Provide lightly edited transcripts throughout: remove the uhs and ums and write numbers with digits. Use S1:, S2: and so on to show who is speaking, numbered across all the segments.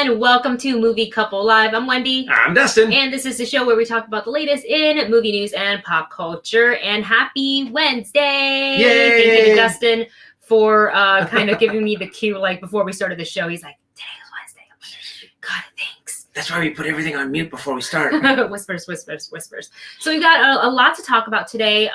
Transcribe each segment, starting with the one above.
S1: and welcome to Movie Couple Live. I'm Wendy.
S2: I'm Dustin.
S1: And this is the show where we talk about the latest in movie news and pop culture. And happy Wednesday!
S2: Yay!
S1: Thank you to Dustin for kind of giving me the cue, like, before we started the show. He's like, today is Wednesday. I'm like, God, thanks.
S2: That's why we put everything on mute before we start.
S1: Whispers. So we've got a lot to talk about today.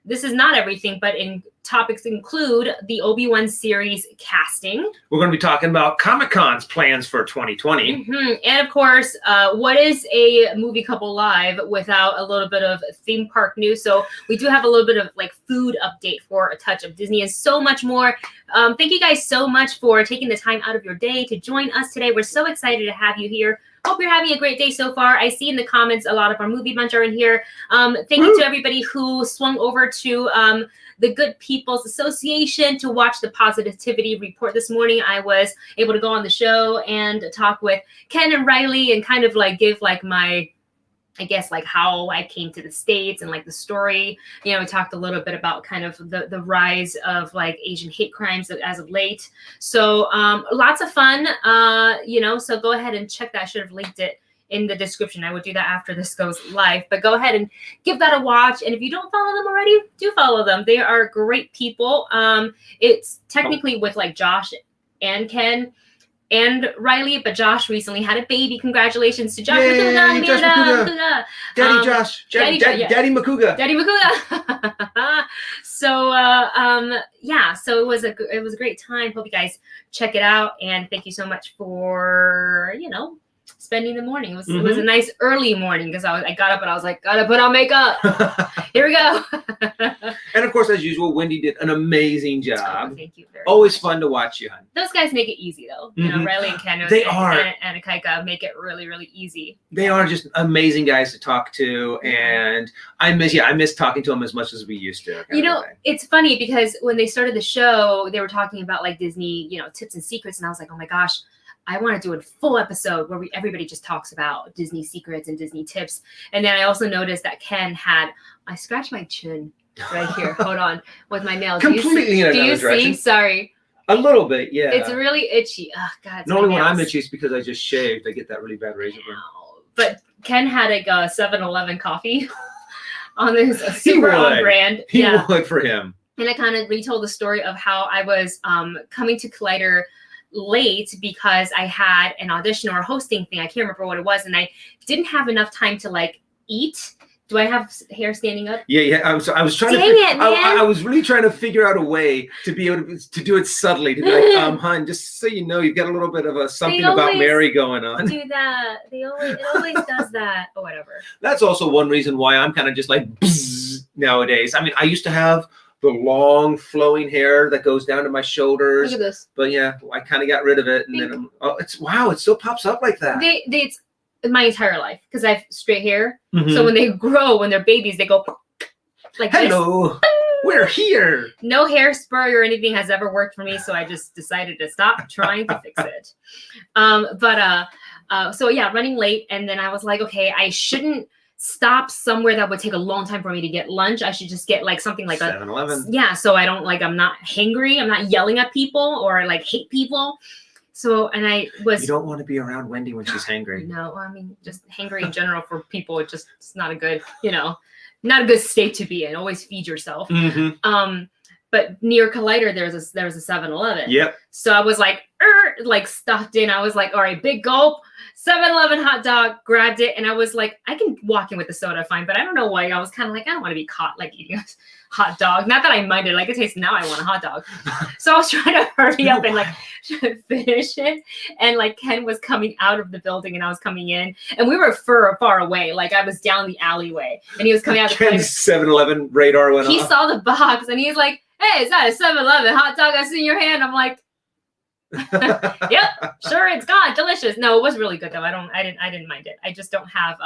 S1: This is not everything, but topics include the Obi-Wan series casting.
S2: We're going to be talking about Comic-Con's plans for 2020.
S1: And of course, what is a Movie Couple Live without a little bit of theme park news? So we do have a little bit of like food update for a touch of Disney and so much more. Thank you guys so much for taking the time out of your day to join us today. We're so excited to have you here. Hope you're having a great day so far. I see in the comments a lot of our movie bunch are in here. Thank you to everybody who swung over to the Good People's Association to watch the Positivity Report this morning. I was able to go on the show and talk with Ken and Riley and kind of like give like my, I guess, like how I came to the States and like the story. You know, we talked a little bit about kind of the rise of like Asian hate crimes as of late. So lots of fun, so go ahead and check that. I should have linked it in the description. I would do that after this goes live, but go ahead and give that a watch. And if you don't follow them already, do follow them. They are great people. It's technically with like Josh and Ken and Riley, but Josh recently had a baby. Congratulations to Josh.
S2: Yay,
S1: Macuga,
S2: Josh Macuga. Daddy Josh. Daddy Macuga.
S1: Daddy Macuga. So it was a great time. Hope you guys check it out. And thank you so much for, spending the morning. It was a nice early morning because I got up and I was like, gotta put on makeup. Here we go.
S2: And of course, as usual, Wendy did an amazing job.
S1: Oh, thank you very
S2: Always
S1: much.
S2: fun to watch you, hon.
S1: Those guys make it easy though. You know, Riley and Ken and Akaika make it really, really easy.
S2: They are just amazing guys to talk to, and I miss talking to them as much as we used to.
S1: It's funny because when they started the show, they were talking about like Disney, tips and secrets, and I was like, oh my gosh, I want to do a full episode where everybody just talks about Disney secrets and Disney tips. And then I also noticed that Ken I scratched my chin right here. Hold on, with my nails.
S2: Completely in another direction.
S1: Do you see? Sorry.
S2: A little bit, yeah.
S1: It's really itchy. Oh, God.
S2: The only when I'm itchy is because I just shaved. I get that really bad razor burn.
S1: But Ken had a 7-Eleven coffee on this super on brand.
S2: He would for him.
S1: And I kind of retold the story of how I was coming to Collider late because I had an audition or a hosting thing. I can't remember what it was. And I didn't have enough time to like eat. Do I have hair standing up?
S2: Yeah. I was trying I was really trying to figure out a way to be able to do it subtly. To be like, hon, just so you know, you've got a little bit of something about Mary going on.
S1: Do that. It always does that. Or whatever.
S2: That's also one reason why I'm kind of just like nowadays. I mean, I used to have the long flowing hair that goes down to my shoulders.
S1: Look at this.
S2: But yeah, I kind of got rid of it, and then it still pops up like that.
S1: It's my entire life because I have straight hair. So when they grow, when they're babies, they go like
S2: hello, we're here.
S1: No hairspray or anything has ever worked for me, so I just decided to stop trying to fix it. Running late, and then I was like, okay, I shouldn't stop somewhere that would take a long time for me to get lunch. I should just get like something like
S2: 7-Eleven.
S1: Yeah, so I don't I'm not hangry. I'm not yelling at people or like hate people. So, and I was.
S2: You don't want to be around Wendy when she's hangry.
S1: No, I mean just hangry in general for people. It's not a good, not a good state to be in. Always feed yourself. But near Collider, there was a 7-Eleven.
S2: Yep.
S1: So I was like stuffed in. I was like, all right, big gulp, 7-Eleven hot dog, grabbed it. And I was like, I can walk in with the soda fine, but I don't know why. I was kind of like, I don't want to be caught like eating a hot dog. Not that I minded, like it tastes now I want a hot dog. So I was trying to hurry up and like finish it. And like Ken was coming out of the building and I was coming in and we were far away. Like I was down the alleyway and he was coming out.
S2: Ken's 7-Eleven radar went off.
S1: He saw the box and he's like, hey, is that a 7-Eleven hot dog I see in your hand? I'm like, yep, sure, it's gone. Delicious. No, it was really good though. I didn't mind it. I just don't have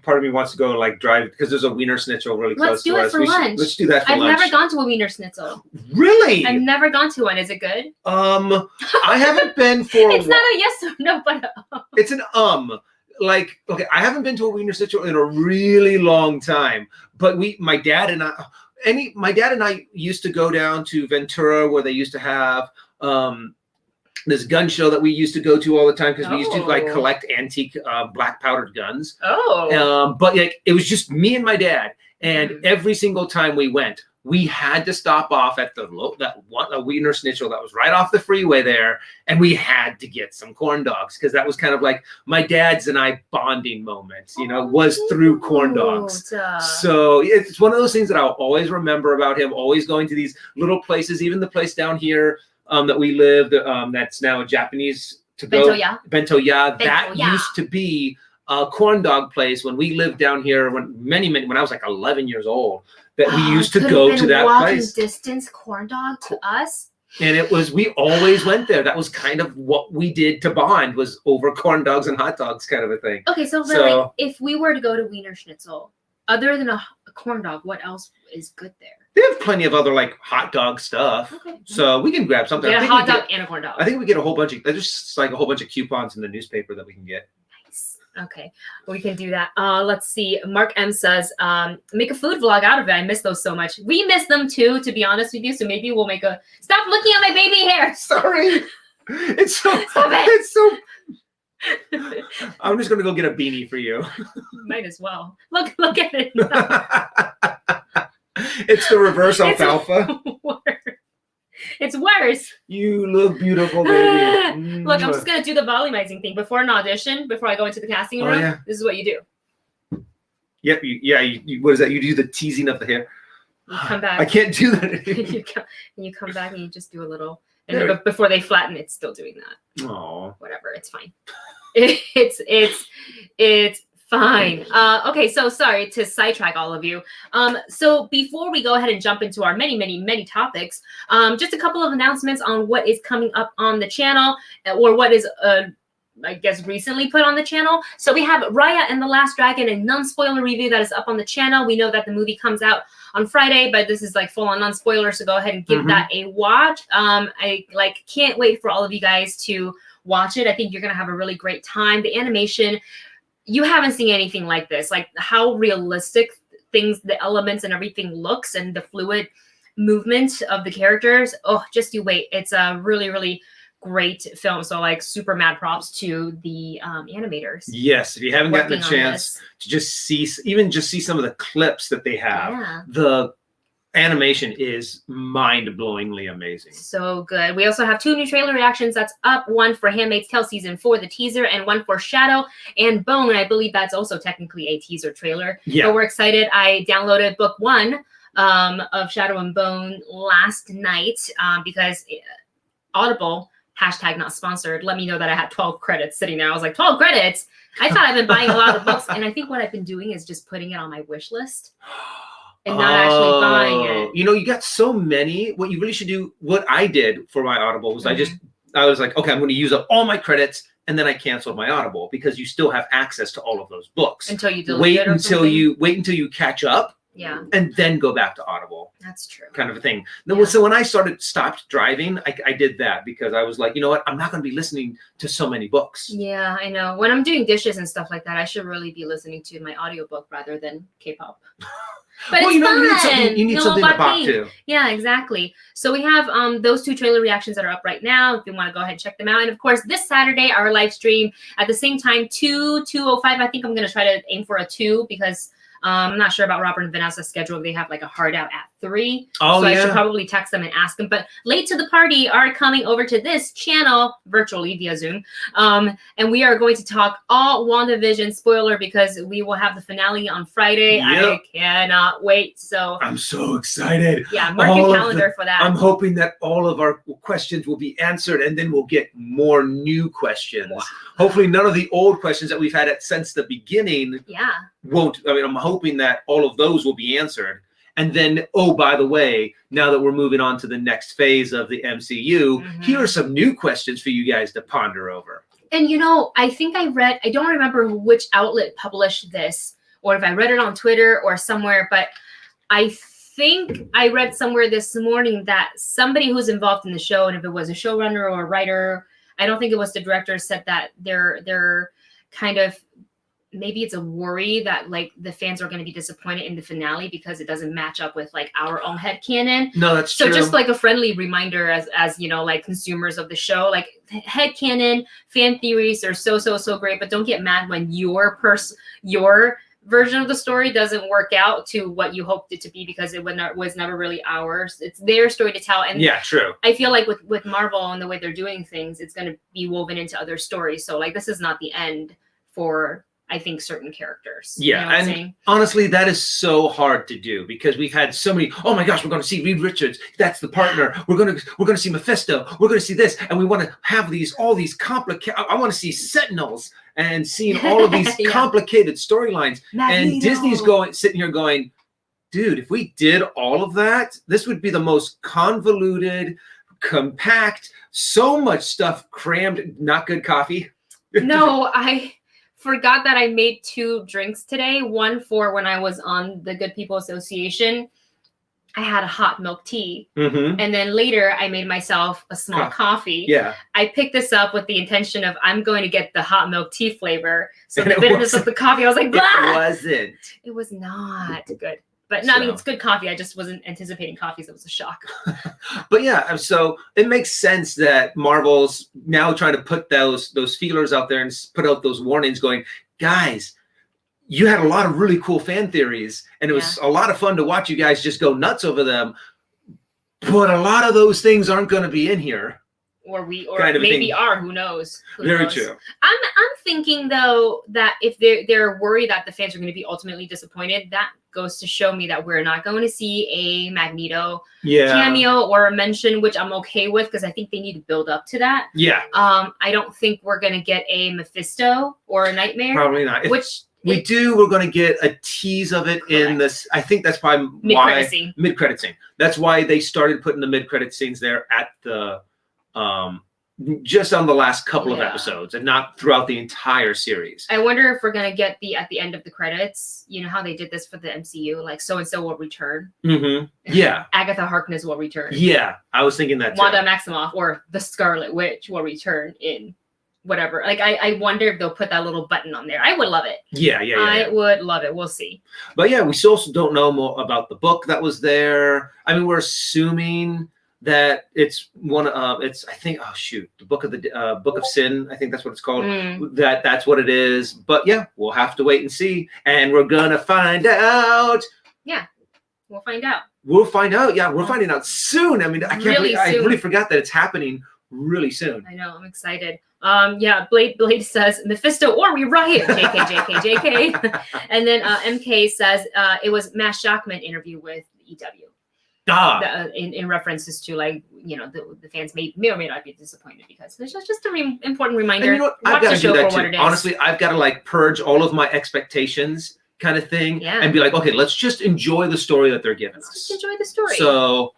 S2: part of me wants to go and like drive because there's a Wiener Schnitzel really close to us.
S1: Let's do it for lunch.
S2: Let's do that for lunch.
S1: I've never gone to a Wiener Schnitzel.
S2: Really?
S1: I've never gone to one. Is it good?
S2: I haven't been for
S1: It's not a yes or no, but
S2: it's an like, okay, I haven't been to a Wiener Schnitzel in a really long time, but my dad and I used to go down to Ventura where they used to have this gun show that we used to go to all the time because we used to like
S1: Oh.
S2: collect antique black powdered guns.
S1: Oh.
S2: But like it was just me and my dad, and
S1: Mhm.
S2: every single time we went, we had to stop off at a Wiener Schnitzel that was right off the freeway there, and we had to get some corn dogs because that was kind of like my dad's and I bonding moment, was through corn dogs. So it's one of those things that I'll always remember about him, always going to these little places, even the place down here that we lived, that's now a Japanese to-go. Bento Ya. That used to be a corn dog place when we lived down here when I was like 11 years old. That we used to go to that place.
S1: Distance corn dog to us.
S2: And we always went there. That was kind of what we did to bond, was over corn dogs and hot dogs kind of a thing.
S1: Okay, so like, if we were to go to Wiener Schnitzel, other than a corn dog, what else is good there?
S2: They have plenty of other like hot dog stuff. Okay. So we can grab something.
S1: Get a hot dog and a corn dog.
S2: I think we get a whole bunch of, there's just like a whole bunch of coupons in the newspaper that we can get.
S1: Okay, we can do that. Let's see. Mark M says, make a food vlog out of it. I miss those so much. We miss them too, to be honest with you. So maybe we'll make a, stop looking at my baby hair.
S2: Sorry. It's so,
S1: stop it.
S2: It's so, I'm just going to go get a beanie for you.
S1: Might as well. Look at it.
S2: It's the reverse alfalfa.
S1: It's worse.
S2: You look beautiful, baby.
S1: Look, I'm just going to do the volumizing thing. Before an audition, before I go into the casting room, This is what you do.
S2: Yep. What is that? You do the teasing of the hair.
S1: You come back.
S2: I can't do that.
S1: you come back and you just do a little. And then before they flatten, it's still doing that.
S2: Oh.
S1: Whatever. It's fine. It's fine. Okay, so sorry to sidetrack all of you. So before we go ahead and jump into our many topics, just a couple of announcements on what is coming up on the channel, or what is I guess recently put on the channel. So we have Raya and the Last Dragon, a non-spoiler review that is up on the channel. We know that the movie comes out on Friday, but this is like full on non-spoiler, so go ahead and give that a watch. I can't wait for all of you guys to watch it. I think you're gonna have a really great time. The animation, you haven't seen anything like this, like how realistic things, the elements and everything looks, and the fluid movement of the characters. Oh, just you wait. It's a really great film. So like super mad props to the animators. Yes, if you haven't gotten a chance
S2: to just see some of the clips that they have, the animation is mind-blowingly amazing.
S1: So good. We also have 2 new trailer reactions that's up. One for Handmaid's Tale Season 4, the teaser, and one for Shadow and Bone. I believe that's also technically a teaser trailer. Yeah. But we're excited. I downloaded book 1 of Shadow and Bone last night because Audible, #not sponsored, let me know that I had 12 credits sitting there. I was like, 12 credits? I thought I've been buying a lot of books, and I think what I've been doing is just putting it on my wish list. And not actually buying it.
S2: You got so many. What you really should do, what I did for my Audible was I was like, okay, I'm going to use up all my credits, and then I canceled my Audible because you still have access to all of those books.
S1: Until you delete it or something?
S2: Wait until you catch up.
S1: Yeah.
S2: And then go back to Audible.
S1: That's true.
S2: Kind of a thing. Yeah. So when I stopped driving, I did that because I was like, you know what? I'm not going to be listening to so many books.
S1: Yeah, I know. When I'm doing dishes and stuff like that, I should really be listening to my audiobook rather than K-pop. But well, it's fun.
S2: You need something to bop to.
S1: Yeah, exactly. So we have those 2 trailer reactions that are up right now. If you want to go ahead and check them out. And of course, this Saturday, our live stream at the same time, 2:05. I think I'm going to try to aim for a 2 because I'm not sure about Robert and Vanessa's schedule. They have like a hard out at 3.
S2: Oh,
S1: so I should probably text them and ask them. But late to the party are coming over to this channel virtually via Zoom. And we are going to talk all WandaVision spoiler because we will have the finale on Friday. Yep. I cannot wait. So
S2: I'm so excited.
S1: Yeah, mark your calendar for that.
S2: I'm hoping that all of our questions will be answered, and then we'll get more new questions. Wow. Hopefully none of the old questions that we've had since the beginning won't. I mean, I'm hoping that all of those will be answered. And then, oh, by the way, now that we're moving on to the next phase of the MCU, here are some new questions for you guys to ponder over.
S1: And, I think I don't remember which outlet published this, or if I read it on Twitter or somewhere, but I think I read somewhere this morning that somebody who's involved in the show, and if it was a showrunner or a writer, I don't think it was the director, said that they're kind of maybe it's a worry that like the fans are going to be disappointed in the finale because it doesn't match up with like our own headcanon.
S2: No, that's true.
S1: So just like a friendly reminder as you know, like consumers of the show, like headcanon fan theories are so great, but don't get mad when your version of the story doesn't work out to what you hoped it to be, because it was never really ours. It's their story to tell. And
S2: yeah, true.
S1: I feel like with Marvel and the way they're doing things, it's going to be woven into other stories. So like this is not the end for, I think, certain characters.
S2: Yeah,
S1: you know what I'm
S2: and
S1: saying?
S2: honestly, that is so hard to do because we've had so many. Oh my gosh, we're going to see Reed Richards. That's the partner. We're going to see Mephisto. We're going to see this, and we want to have all these complicated. I want to see Sentinels and seeing all of these
S1: Yeah.
S2: complicated storylines.
S1: Magneto.
S2: And Disney's sitting here going, dude, if we did all of that, this would be the most convoluted, compact, so much stuff crammed. Not good coffee.
S1: No, I forgot that I made 2 drinks today. One for when I was on the Good People Association. I had a hot milk tea.
S2: Mm-hmm.
S1: And then later I made myself a small coffee.
S2: Yeah.
S1: I picked this up with the intention of I'm going to get the hot milk tea flavor. So the bitterness of the coffee, I was like, blah!
S2: It wasn't.
S1: It was not good. But no, I mean,
S2: So.
S1: it's good coffee. I just wasn't anticipating coffee, so it was a shock.
S2: But yeah, so it makes sense that Marvel's now trying to put those feelers out there and put out those warnings going, guys, you had a lot of really cool fan theories, and it was a lot of fun to watch you guys just go nuts over them. But a lot of those things aren't going to be in here.
S1: Or
S2: kind of
S1: maybe are, who knows?
S2: Very
S1: knows?
S2: true.
S1: I'm thinking though that if they're worried that the fans are going to be ultimately disappointed, that goes to show me that we're not going to see a Magneto cameo or a mention, which I'm okay with because I think they need to build up to that.
S2: Yeah.
S1: I don't think we're going to get a Mephisto or a Nightmare.
S2: Probably not. We're going to get a tease of it in this. I think that's probably why mid-credit scene. That's why they started putting the mid-credit scenes there at the just on the last couple of episodes and not throughout the entire series.
S1: I wonder if we're gonna get at the end of the credits. You know how they did this for the MCU, like so and so will return.
S2: Mm-hmm. Yeah.
S1: Agatha Harkness will return.
S2: Yeah, I was thinking that too.
S1: Wanda Maximoff or the Scarlet Witch will return in whatever. Like I wonder if they'll put that little button on there. I would love it.
S2: Yeah.
S1: I would love it. We'll see.
S2: But yeah, we also don't know more about the book that was there. I mean, we're assuming that it's I think the book of Sin, I think that's what it's called. That's what it is. But yeah, we'll have to wait and see, and we're gonna find out.
S1: Yeah, we'll find out.
S2: Yeah, we're finding out soon. I mean, I really forgot that it's happening really soon.
S1: I know, I'm excited. Blade says Mephisto or we riot. JK. And then MK says it was Matt Shackman interview with EW. In references to, like, you know, the fans may or may not be disappointed because it's just an important reminder.
S2: And you know what? I've got to do that too. Honestly, I've got to like purge all of my expectations, kind of thing, and be like, okay, let's just enjoy the story that they're giving us.
S1: Just enjoy the story.
S2: So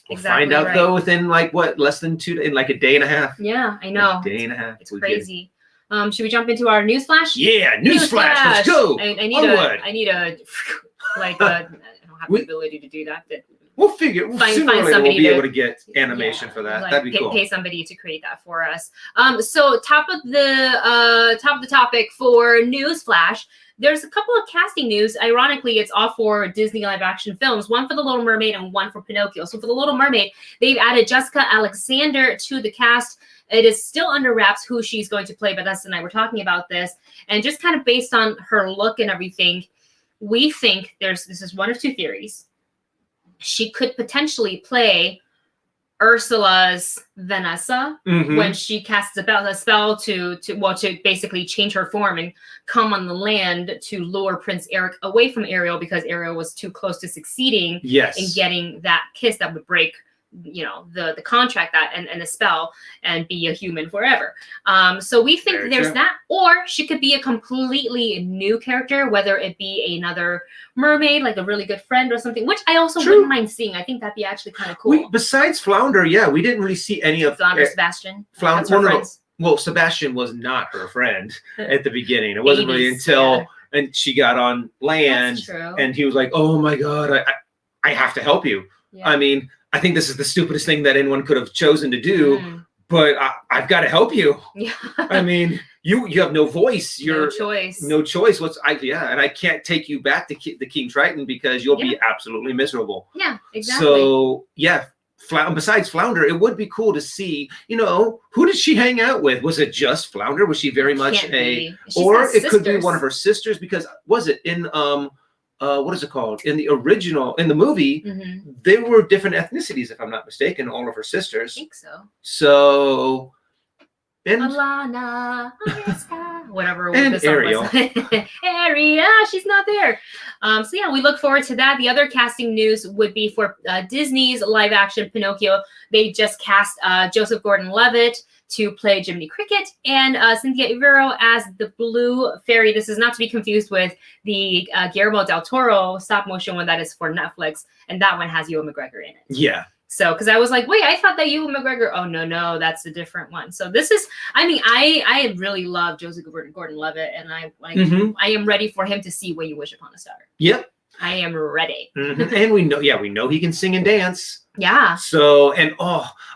S2: we'll find out though within like less than in like a day and a half.
S1: Yeah, I know.
S2: A day and a half.
S1: It's crazy. Should we jump into our news flash?
S2: Yeah, news flash. Let's go.
S1: I need a like I don't have the ability to do that.
S2: We'll figure. Sooner or later, we'll be able to get animation for that.
S1: Like,
S2: that'd be cool.
S1: Pay somebody to create that for us. So top of the topic for news flash. There's a couple of casting news. Ironically, it's all for Disney live action films. One for The Little Mermaid and one for Pinocchio. So for The Little Mermaid, they've added Jessica Alexander to the cast. It is still under wraps who she's going to play, but Dustin and I were talking about this. And just kind of based on her look and everything, we think this is one of two theories. She could potentially play Ursula's Vanessa when she casts a spell to basically change her form and come on the land to lure Prince Eric away from Ariel because Ariel was too close to succeeding in getting that kiss that would break, you know, the contract and the spell and be a human forever. So we think there's that, or she could be a completely new character, whether it be another mermaid, like a really good friend or something, which I also wouldn't mind seeing. I think that'd be actually kind of cool.
S2: Besides Flounder, we didn't really see any of
S1: Sebastian.
S2: Flounder. Well, Sebastian was not her friend at the beginning. It wasn't really until and she got on land and he was like, "Oh my God, I have to help you." Yeah. I mean, I think this is the stupidest thing that anyone could have chosen to do, but I've got to help you. Yeah. I mean, you have no voice. You're
S1: no choice.
S2: And I can't take you back to the King Triton because you'll be absolutely miserable.
S1: Yeah, exactly.
S2: So yeah. Besides Flounder, it would be cool to see, who did she hang out with? Was it just Flounder? Was she very much or it could be one of her sisters? Because was it in what is it called? In the original, in the movie, there were different ethnicities, if I'm not mistaken, all of her sisters.
S1: I think so.
S2: So
S1: Alana, whatever.
S2: And Ariel.
S1: Ariel, she's not there. So yeah, we look forward to that. The other casting news would be for Disney's live action Pinocchio. They just cast Joseph Gordon-Levitt to play Jiminy Cricket and Cynthia Erivo as the Blue Fairy. This is not to be confused with the Guillermo del Toro stop motion one that is for Netflix, and that one has Ewan McGregor in it.
S2: Yeah.
S1: So, because I was like, wait, I thought that Ewan McGregor. Oh no, that's a different one. So this is, I really love Joseph Gordon-Levitt, and I am ready for him to see When You Wish Upon a Star.
S2: Yep.
S1: I am ready.
S2: And we know he can sing and dance.
S1: Yeah.
S2: So, and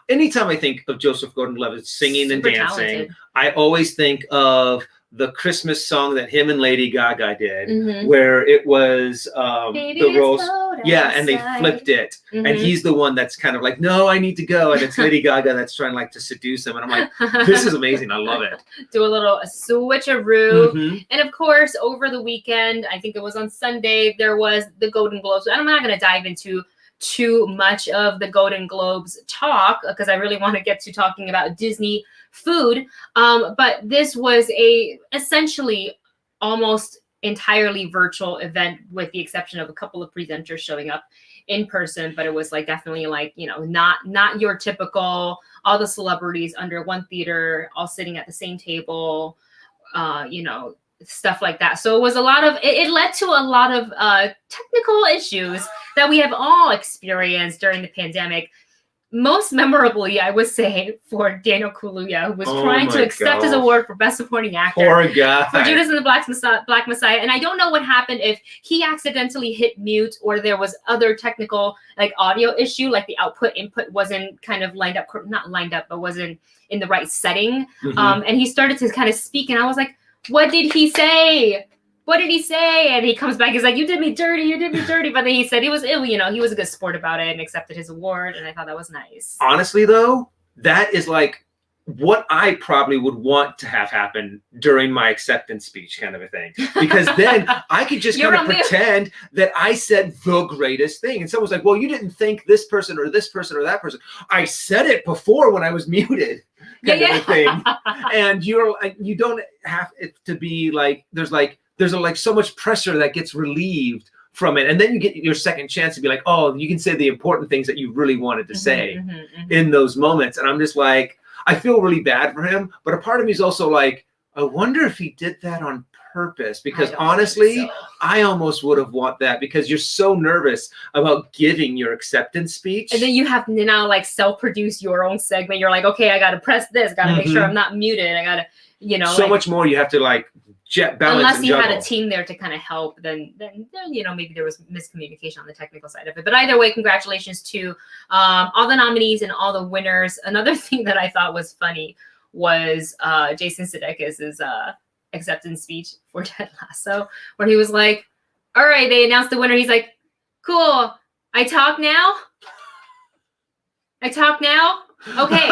S2: anytime I think of Joseph Gordon-Levitt singing and dancing,
S1: talented.
S2: I always think of the Christmas song that him and Lady Gaga did, where it was the rose. Yeah, and they flipped it. And he's the one that's kind of like, no, I need to go. And it's Lady Gaga that's trying like to seduce him. And I'm like, this is amazing. I love it.
S1: Do a little switcheroo. And of course, over the weekend, I think it was on Sunday, there was the Golden Globes. I'm not going to dive into too much of the Golden Globes talk because I really want to get to talking about Disney food. But this was essentially almost entirely virtual event with the exception of a couple of presenters showing up in person, but it was like definitely like, not your typical, all the celebrities under one theater, all sitting at the same table, stuff like that. So it was it led to a lot of technical issues that we have all experienced during the pandemic. Most memorably, I would say, for Daniel Kaluuya, who was trying to accept his award for Best Supporting Actor.
S2: Poor guy.
S1: For Judas and the Black Messiah. And I don't know what happened, if he accidentally hit mute or there was other technical audio issue, like the input wasn't kind of not lined up, but wasn't in the right setting. And he started to kind of speak, and I was like, what did he say? What did he say? And he comes back, he's like, you did me dirty. But then he said he was he was a good sport about it and accepted his award. And I thought that was nice.
S2: Honestly, though, that is like what I probably would want to have happen during my acceptance speech kind of a thing. Because then I could just kind of pretend that I said the greatest thing. And someone's like, well, you didn't thank this person or this person or that person. I said it before when I was muted. Kind of a thing. And you don't have it to be like, there's so much pressure that gets relieved from it. And then you get your second chance to be like, oh, you can say the important things that you really wanted to say in those moments. And I'm just like, I feel really bad for him. But a part of me is also like, I wonder if he did that on purpose, because honestly, I almost would have want that, because you're so nervous about giving your acceptance speech. And
S1: then you have to now self-produce your own segment. You're like, okay, I got to press this, got to make sure I'm not muted. I got to,
S2: so much more you have to balance.
S1: Unless you had a team there to kind of help, then maybe there was miscommunication on the technical side of it. But either way, congratulations to all the nominees and all the winners. Another thing that I thought was funny was Jason Sudeikis' acceptance speech for Ted Lasso, where he was like, all right, they announced the winner. He's like, cool, I talk now? Okay.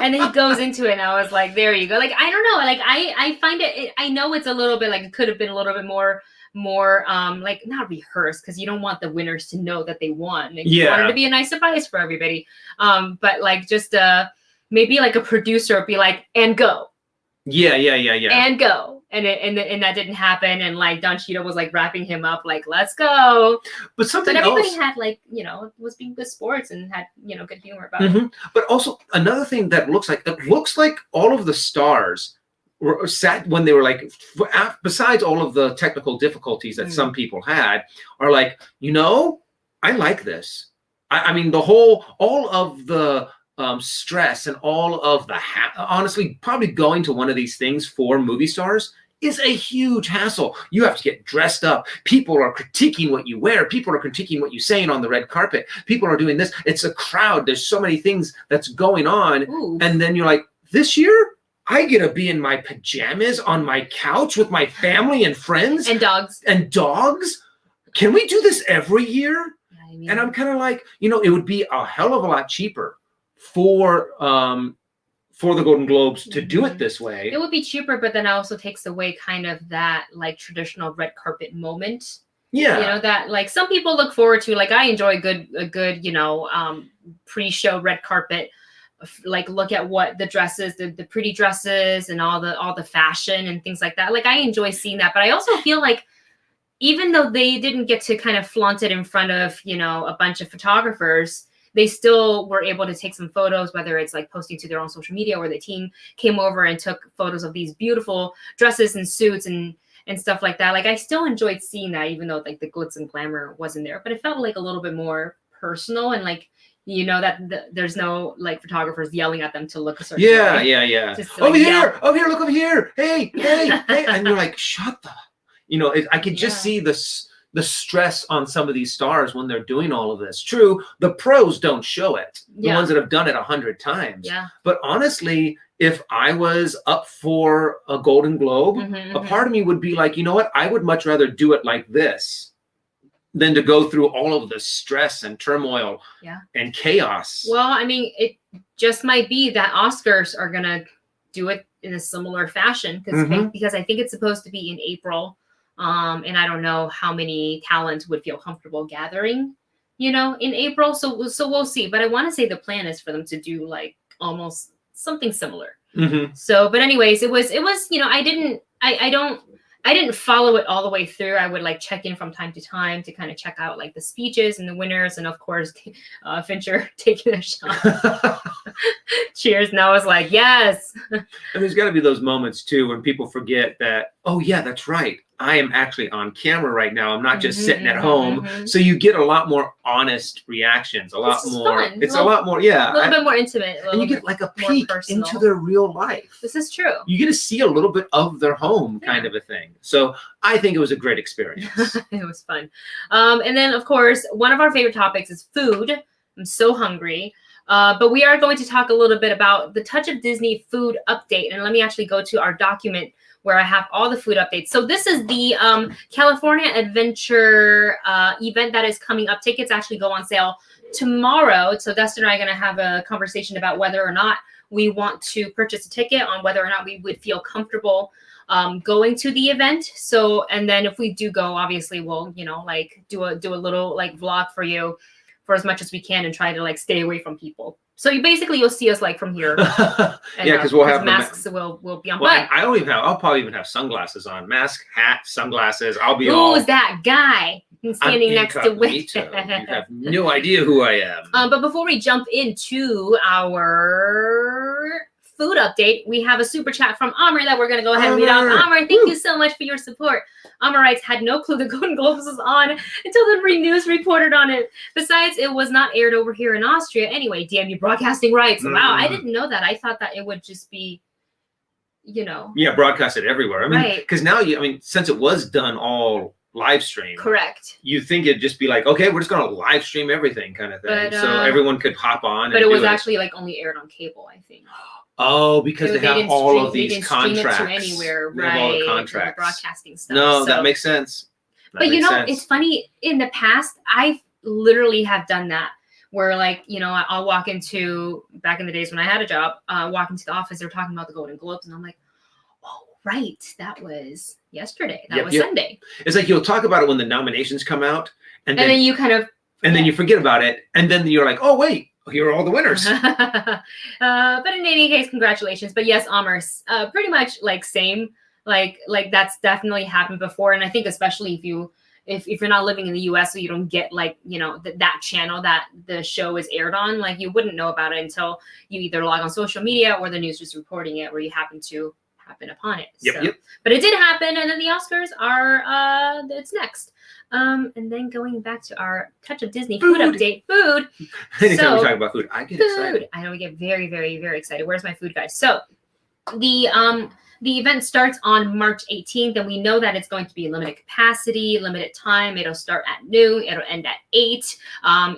S1: And then he goes into it, and I was like, there you go. I don't know. I find it, I know it's a little bit it could have been a little bit more not rehearsed, because you don't want the winners to know that they won. You want it to be a nice surprise for everybody. But just maybe a producer would be like, and go. Yeah. And go. And that didn't happen. And Don Cheadle was wrapping him up, let's go.
S2: But
S1: everybody had was being good sports and had, good humor about it.
S2: But also another thing that looks like all of the stars were sat when they were besides all of the technical difficulties that some people had, are I like this. I mean, all of the stress and all of the honestly, probably going to one of these things for movie stars is a huge hassle. You have to get dressed up. People are critiquing what you wear. People are critiquing what you say on the red carpet. People are doing this. It's a crowd. There's so many things that's going on. Ooh. And then you're like, this year, I get to be in my pajamas on my couch with my family and friends
S1: and dogs.
S2: Can we do this every year?
S1: I mean,
S2: And I'm kind of like, it would be a hell of a lot cheaper for the Golden Globes to do it this way.
S1: It would be cheaper, but then it also takes away kind of that like traditional red carpet moment.
S2: Yeah.
S1: That like some people look forward to. Like I enjoy a good pre-show red carpet. Like look at what the dresses, the pretty dresses, and all the fashion and things like that. Like I enjoy seeing that, but I also feel like even though they didn't get to kind of flaunt it in front of a bunch of photographers, they still were able to take some photos, whether it's like posting to their own social media or the team came over and took photos of these beautiful dresses and suits and stuff like that. Like I still enjoyed seeing that, even though like the glitz and glamour wasn't there, but it felt like a little bit more personal and like, that there's no like photographers yelling at them to look a certain way.
S2: Yeah.
S1: Just,
S2: over
S1: like,
S2: here, look over here. Hey. And you're like, shut the, I could just see the stress on some of these stars when they're doing all of this. True, the pros don't show it. The ones that have done it 100 times.
S1: Yeah.
S2: But honestly, if I was up for a Golden Globe, a part of me would be like, you know what? I would much rather do it like this than to go through all of the stress and turmoil and chaos.
S1: Well, I mean, it just might be that Oscars are going to do it in a similar fashion because I think it's supposed to be in April. And I don't know how many talent would feel comfortable gathering, in April. So we'll see. But I want to say the plan is for them to do like almost something similar. So, but anyways, it was, I didn't follow it all the way through. I would like check in from time to time to kind of check out like the speeches and the winners. And of course, Fincher taking a shot. Cheers. And I was like, yes.
S2: And there's got to be those moments too when people forget that, oh yeah, that's right. I am actually on camera right now. I'm not just sitting at home. So you get a lot more honest reactions, a lot more.
S1: Fun.
S2: It's a lot more, yeah.
S1: A little bit more intimate.
S2: And you get like a peek into their real life.
S1: This is true.
S2: You get to see a little bit of their home kind of a thing. So I think it was a great experience.
S1: It was fun. And then, of course, one of our favorite topics is food. I'm so hungry. But we are going to talk a little bit about the Touch of Disney food update. And let me actually go to our document where I have all the food updates. So this is the California Adventure event that is coming up. Tickets actually go on sale tomorrow. So Dustin and I are going to have a conversation about whether or not we want to purchase a ticket, on whether or not we would feel comfortable going to the event. So, and then if we do go, obviously we'll, like do a little like vlog for you for as much as we can and try to like stay away from people. So you'll see us like from here.
S2: Yeah, because we'll have
S1: masks. Will be on.
S2: Well, I'll probably even have sunglasses on. Mask, hat, sunglasses. I'll be
S1: Who's that guy standing next to Wit?
S2: You have no idea who I am.
S1: But before we jump into our food update, we have a super chat from Amr that we're going to go ahead and read out. Amr, thank you so much for your support. Amr writes, had no clue the Golden Globes was on until the news reported on it. Besides, it was not aired over here in Austria. Anyway, DMU broadcasting rights. Wow, I didn't know that. I thought that it would just be,
S2: Yeah, broadcasted everywhere. I mean, because now, since it was done all live stream.
S1: Correct.
S2: You think it'd just be like, okay, we're just going to live stream everything kind of thing. But, so everyone could hop on.
S1: But it was actually like only aired on cable, I think.
S2: Oh, because they have all of these contracts.
S1: Stream it to anywhere,
S2: they have all the contracts.
S1: Broadcasting stuff.
S2: No, that makes sense.
S1: But it's funny. In the past, I literally have done that. Where like, I'll walk into, back in the days when I had a job, walk into the office, they're talking about the Golden Globes, and I'm like, oh, right, that was yesterday. That was Sunday. It's
S2: like you'll talk about it when the nominations come out, and then
S1: you kind of,
S2: and then you forget about it, and then you're like, oh wait, here are all the winners.
S1: But in any case, congratulations. But yes, Amr, pretty much like same, like that's definitely happened before. And I think especially if you're not living in the US, so you don't get like, that channel that the show is aired on, like you wouldn't know about it until you either log on social media or the news is reporting it, where you happen upon it.
S2: Yep.
S1: But it did happen. And then the Oscars are, it's next. And then going back to our Touch of Disney food update, food.
S2: Anytime we talk about food, I get excited.
S1: I know we get very, very, very excited. Where's my food guy? So the The event starts on March 18th, and we know that it's going to be limited capacity, limited time. It'll start at noon. It'll end at 8.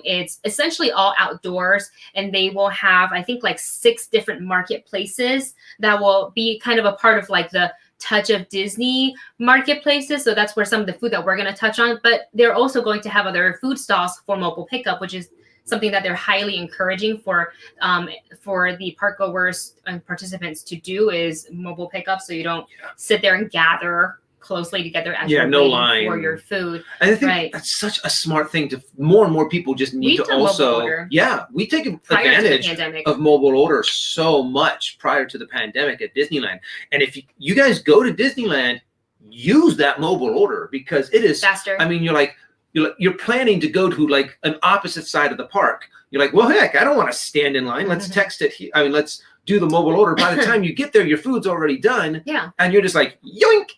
S1: It's essentially all outdoors, and they will have, I think, like 6 different marketplaces that will be kind of a part of like the Touch of Disney marketplaces. So that's where some of the food that we're going to touch on. But they're also going to have other food stalls for mobile pickup, which is something that they're highly encouraging for the park goers and participants to do, is mobile pickup, so you don't sit there and gather closely together as you're
S2: no
S1: waiting
S2: line
S1: for your food.
S2: And I think that's such a smart thing. To more and more people just need to also we take advantage of mobile order so much prior to the pandemic at Disneyland. And if you guys go to Disneyland, use that mobile order, because it is
S1: faster.
S2: I mean, you're planning to go to like an opposite side of the park. You're like, well, heck, I don't want to stand in line. Let's text it. I mean, let's do the mobile order. By the time you get there, your food's already done.
S1: Yeah.
S2: And you're just like, yoink,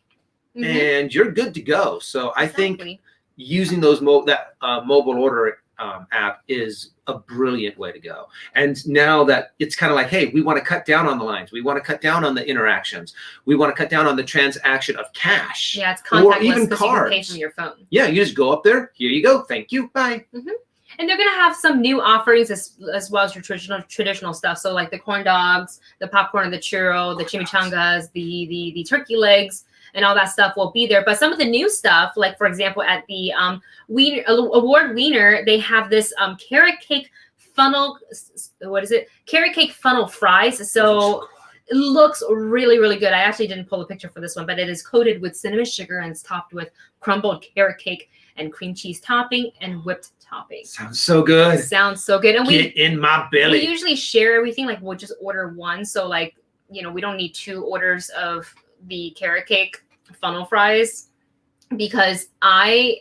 S2: and you're good to go. So I think using those mobile order app is a brilliant way to go. And now that it's kind of like, hey, we want to cut down on the lines. We want to cut down on the interactions. We want to cut down on the transaction of cash.
S1: Yeah, it's contactless,
S2: or even cards.
S1: You can pay from your phone.
S2: Yeah, you just go up there. Here you go. Thank you. Bye.
S1: And they're going to have some new offerings as well as your traditional stuff. So like the corn dogs, the popcorn, the churro, the chimichangas, the turkey legs, and all that stuff will be there. But some of the new stuff, like for example, at the award wiener, they have this carrot cake funnel. What is it? Carrot cake funnel fries. So it looks really, really good. I actually didn't pull a picture for this one, but it is coated with cinnamon sugar and it's topped with crumbled carrot cake and cream cheese topping and whipped topping.
S2: Sounds so good.
S1: Sounds so good. And
S2: Get in my belly.
S1: We usually share everything. Like we'll just order one. So like, we don't need 2 orders of the carrot cake funnel fries, because I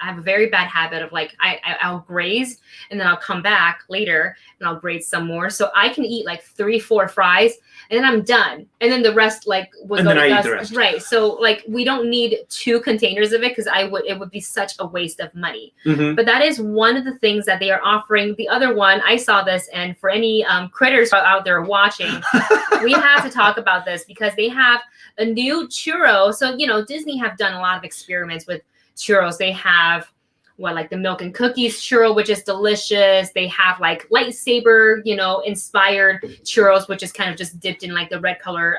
S1: have a very bad habit of like I'll graze and then I'll come back later and I'll graze some more, so I can eat like 3-4 fries and then I'm done, and then the rest like would go to dust. Right, so like we don't need 2 containers of it, because it would be such a waste of money. But that is one of the things that they are offering. The other one, I saw this, and for any critters out there watching, we have to talk about this, because they have a new churro. So Disney have done a lot of experiments with churros. They have like the milk and cookies churro, which is delicious. They have like lightsaber, inspired churros, which is kind of just dipped in like the red color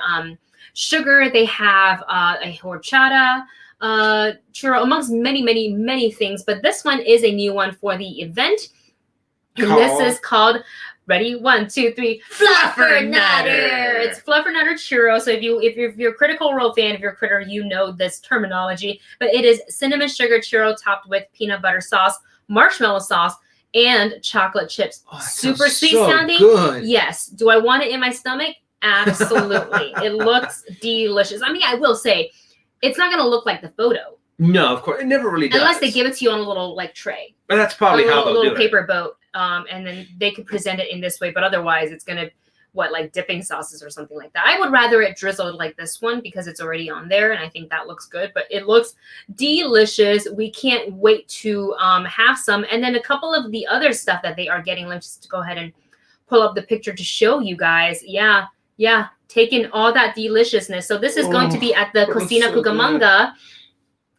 S1: sugar. They have a horchata churro, amongst many, many, many things. But this one is a new one for the event. And this is called, ready, 1, 2, 3, Fluffernutter. It's Fluffernutter churro. So if you're a Critical Role fan, if you're a critter, you know this terminology. But it is cinnamon sugar churro topped with peanut butter sauce, marshmallow sauce, and chocolate chips. Super sweet sounding. Good. Yes. Do I want it in my stomach? Absolutely. It looks delicious. I mean, I will say, it's not going to look like the photo.
S2: No, of course, it never really does.
S1: Unless they give it to you on a little like tray.
S2: But that's probably how they'll do it. A little
S1: paper boat. And then they could present it in this way, but otherwise it's gonna like dipping sauces or something like that. I would rather it drizzled like this one, because it's already on there, and I think that looks good. But it looks delicious. We can't wait to have some. And then a couple of the other stuff that they are getting. Let's just go ahead and pull up the picture to show you guys. Yeah, taking all that deliciousness. So this is going to be at the Cocina Cucamonga.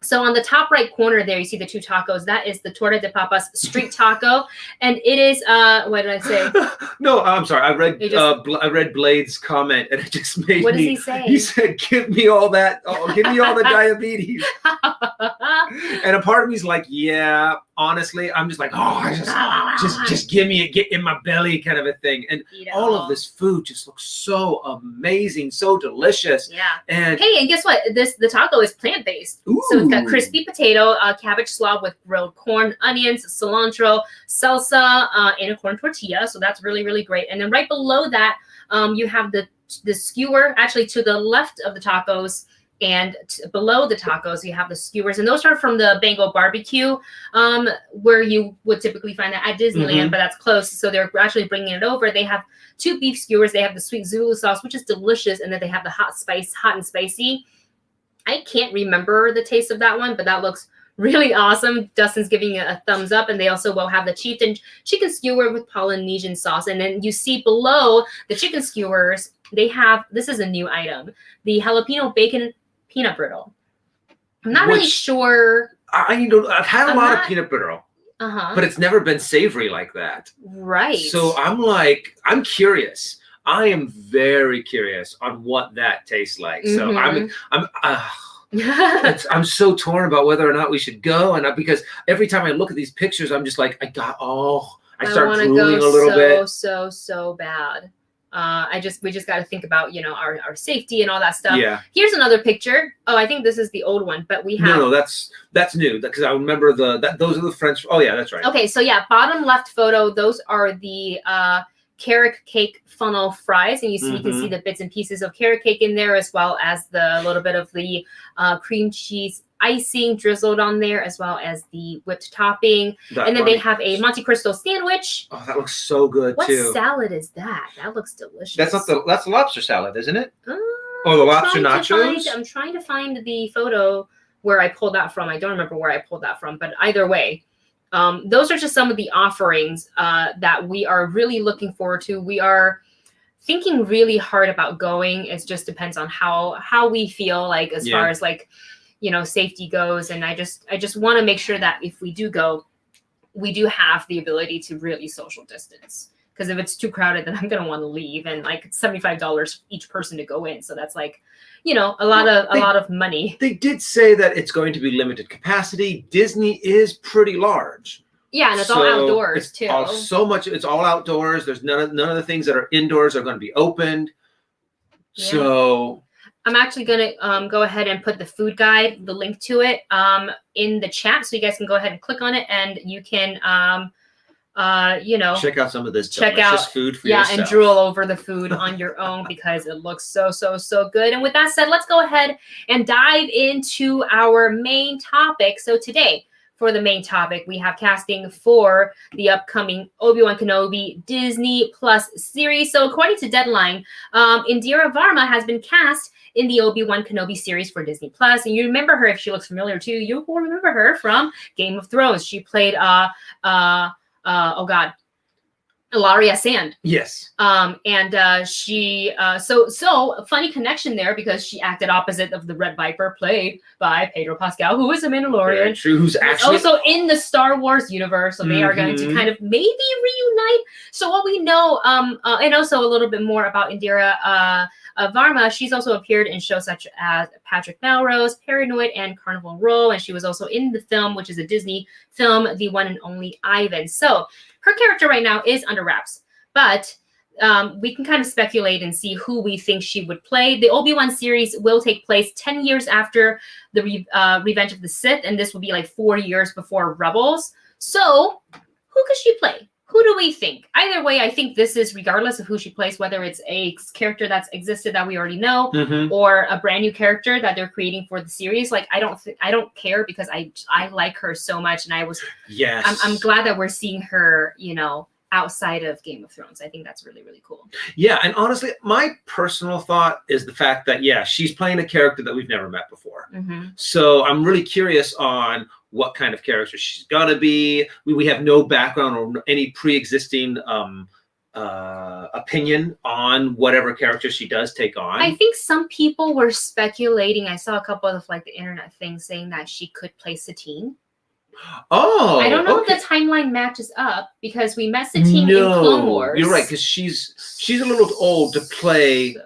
S1: So on the top right corner there, you see the 2 tacos. That is the Torta de Papas street taco, and it is what did I say?
S2: No, I'm sorry. I read Blade's comment, and it just made me.
S1: What does he say?
S2: He said, "Give me all that. Give me all the diabetes." And a part of me's like, yeah. Honestly, I'm just like, just give me it, get in my belly, kind of a thing. And all of this food just looks so amazing, so delicious.
S1: Yeah.
S2: And
S1: guess what? The taco is plant-based. So it's got crispy potato, cabbage slaw with grilled corn, onions, cilantro, salsa, and a corn tortilla. So that's really, really great. And then right below that, you have the skewer. Actually, to the left of the tacos, and below the tacos, you have the skewers. And those are from the Bango Barbecue, where you would typically find that at Disneyland, but that's close. So they're actually bringing it over. They have 2 beef skewers. They have the sweet Zulu sauce, which is delicious. And then they have the hot and spicy. I can't remember the taste of that one, but that looks really awesome. Dustin's giving it a thumbs up. And they also will have the chieftain chicken skewer with Polynesian sauce. And then you see below the chicken skewers, they have, this is a new item, the jalapeno bacon peanut brittle. I'm not really sure.
S2: I've had a lot of peanut brittle, but it's never been savory like that.
S1: Right.
S2: So I'm curious. I am very curious on what that tastes like. So I'm so torn about whether or not we should go, and because every time I look at these pictures, I'm just like, I start drooling a little bit.
S1: So bad. We just got to think about, our safety and all that stuff.
S2: Yeah.
S1: Here's another picture. Oh, I think this is the old one, but we have.
S2: No, that's new, because I remember those are the French. Oh yeah, that's right.
S1: Okay, so yeah, bottom left photo. Those are the carrot cake funnel fries, and you can see the bits and pieces of carrot cake in there, as well as the little bit of the cream cheese icing drizzled on there, as well as the whipped topping. And then they have a Monte Cristo sandwich.
S2: Oh, that looks so good too.
S1: What salad is that? That looks delicious.
S2: That's the lobster salad, isn't it? The lobster nachos?
S1: I'm trying to find the photo where I pulled that from. I don't remember where I pulled that from, but either way, those are just some of the offerings that we are really looking forward to. We are thinking really hard about going. It just depends on how we feel like as far as like, safety goes. And I just want to make sure that if we do go, we do have the ability to really social distance. Because if it's too crowded, then I'm going to want to leave. And like it's $75 each person to go in. So that's like, a lot of money.
S2: They did say that it's going to be limited capacity. Disney is pretty large.
S1: Yeah, and it's all outdoors too.
S2: It's all outdoors. There's none of the things that are indoors are going to be opened. Yeah. So
S1: I'm actually going to go ahead and put the food guide, the link to it, in the chat, so you guys can go ahead and click on it, and you can
S2: check out some of this delicious food for yourself.
S1: And drool over the food on your own, because it looks so good. And with that said, let's go ahead and dive into our main topic. So today, for the main topic, we have casting for the upcoming Obi-Wan Kenobi Disney Plus series. So according to Deadline, Indira Varma has been cast in the Obi-Wan Kenobi series for Disney Plus. And you remember her, if she looks familiar to you, you will remember her from Game of Thrones. She played Ilaria Sand.
S2: Yes.
S1: She so funny connection there, because she acted opposite of the Red Viper, played by Pedro Pascal, who is a Mandalorian.
S2: Very true. Who's actually
S1: also in the Star Wars universe. So they are going to kind of maybe reunite. So what we know, and also a little bit more about Indira Varma, she's also appeared in shows such as Patrick Melrose, Paranoid, and Carnival Row, and she was also in the film, which is a Disney film, The One and Only Ivan. So her character right now is under wraps, but we can kind of speculate and see who we think she would play. The Obi-Wan series will take place 10 years after the Revenge of the Sith, and this will be like 4 years before Rebels. So who could she play? Who do we think? Either way, I think this is regardless of who she plays, whether it's a character that's existed that we already know, or a brand new character that they're creating for the series. Like I don't care, because I like her so much, and I'm glad that we're seeing her, outside of Game of Thrones. I think that's really, really cool.
S2: Yeah, and honestly, my personal thought is the fact that she's playing a character that we've never met before. So I'm really curious on what kind of character she's gonna be. We have no background or any pre-existing opinion on whatever character she does take on.
S1: I think some people were speculating. I saw a couple of like the internet things saying that she could play Satine.
S2: Oh,
S1: I don't know if the timeline matches up, because we met Satine in Clone Wars.
S2: You're right, because she's a little old to play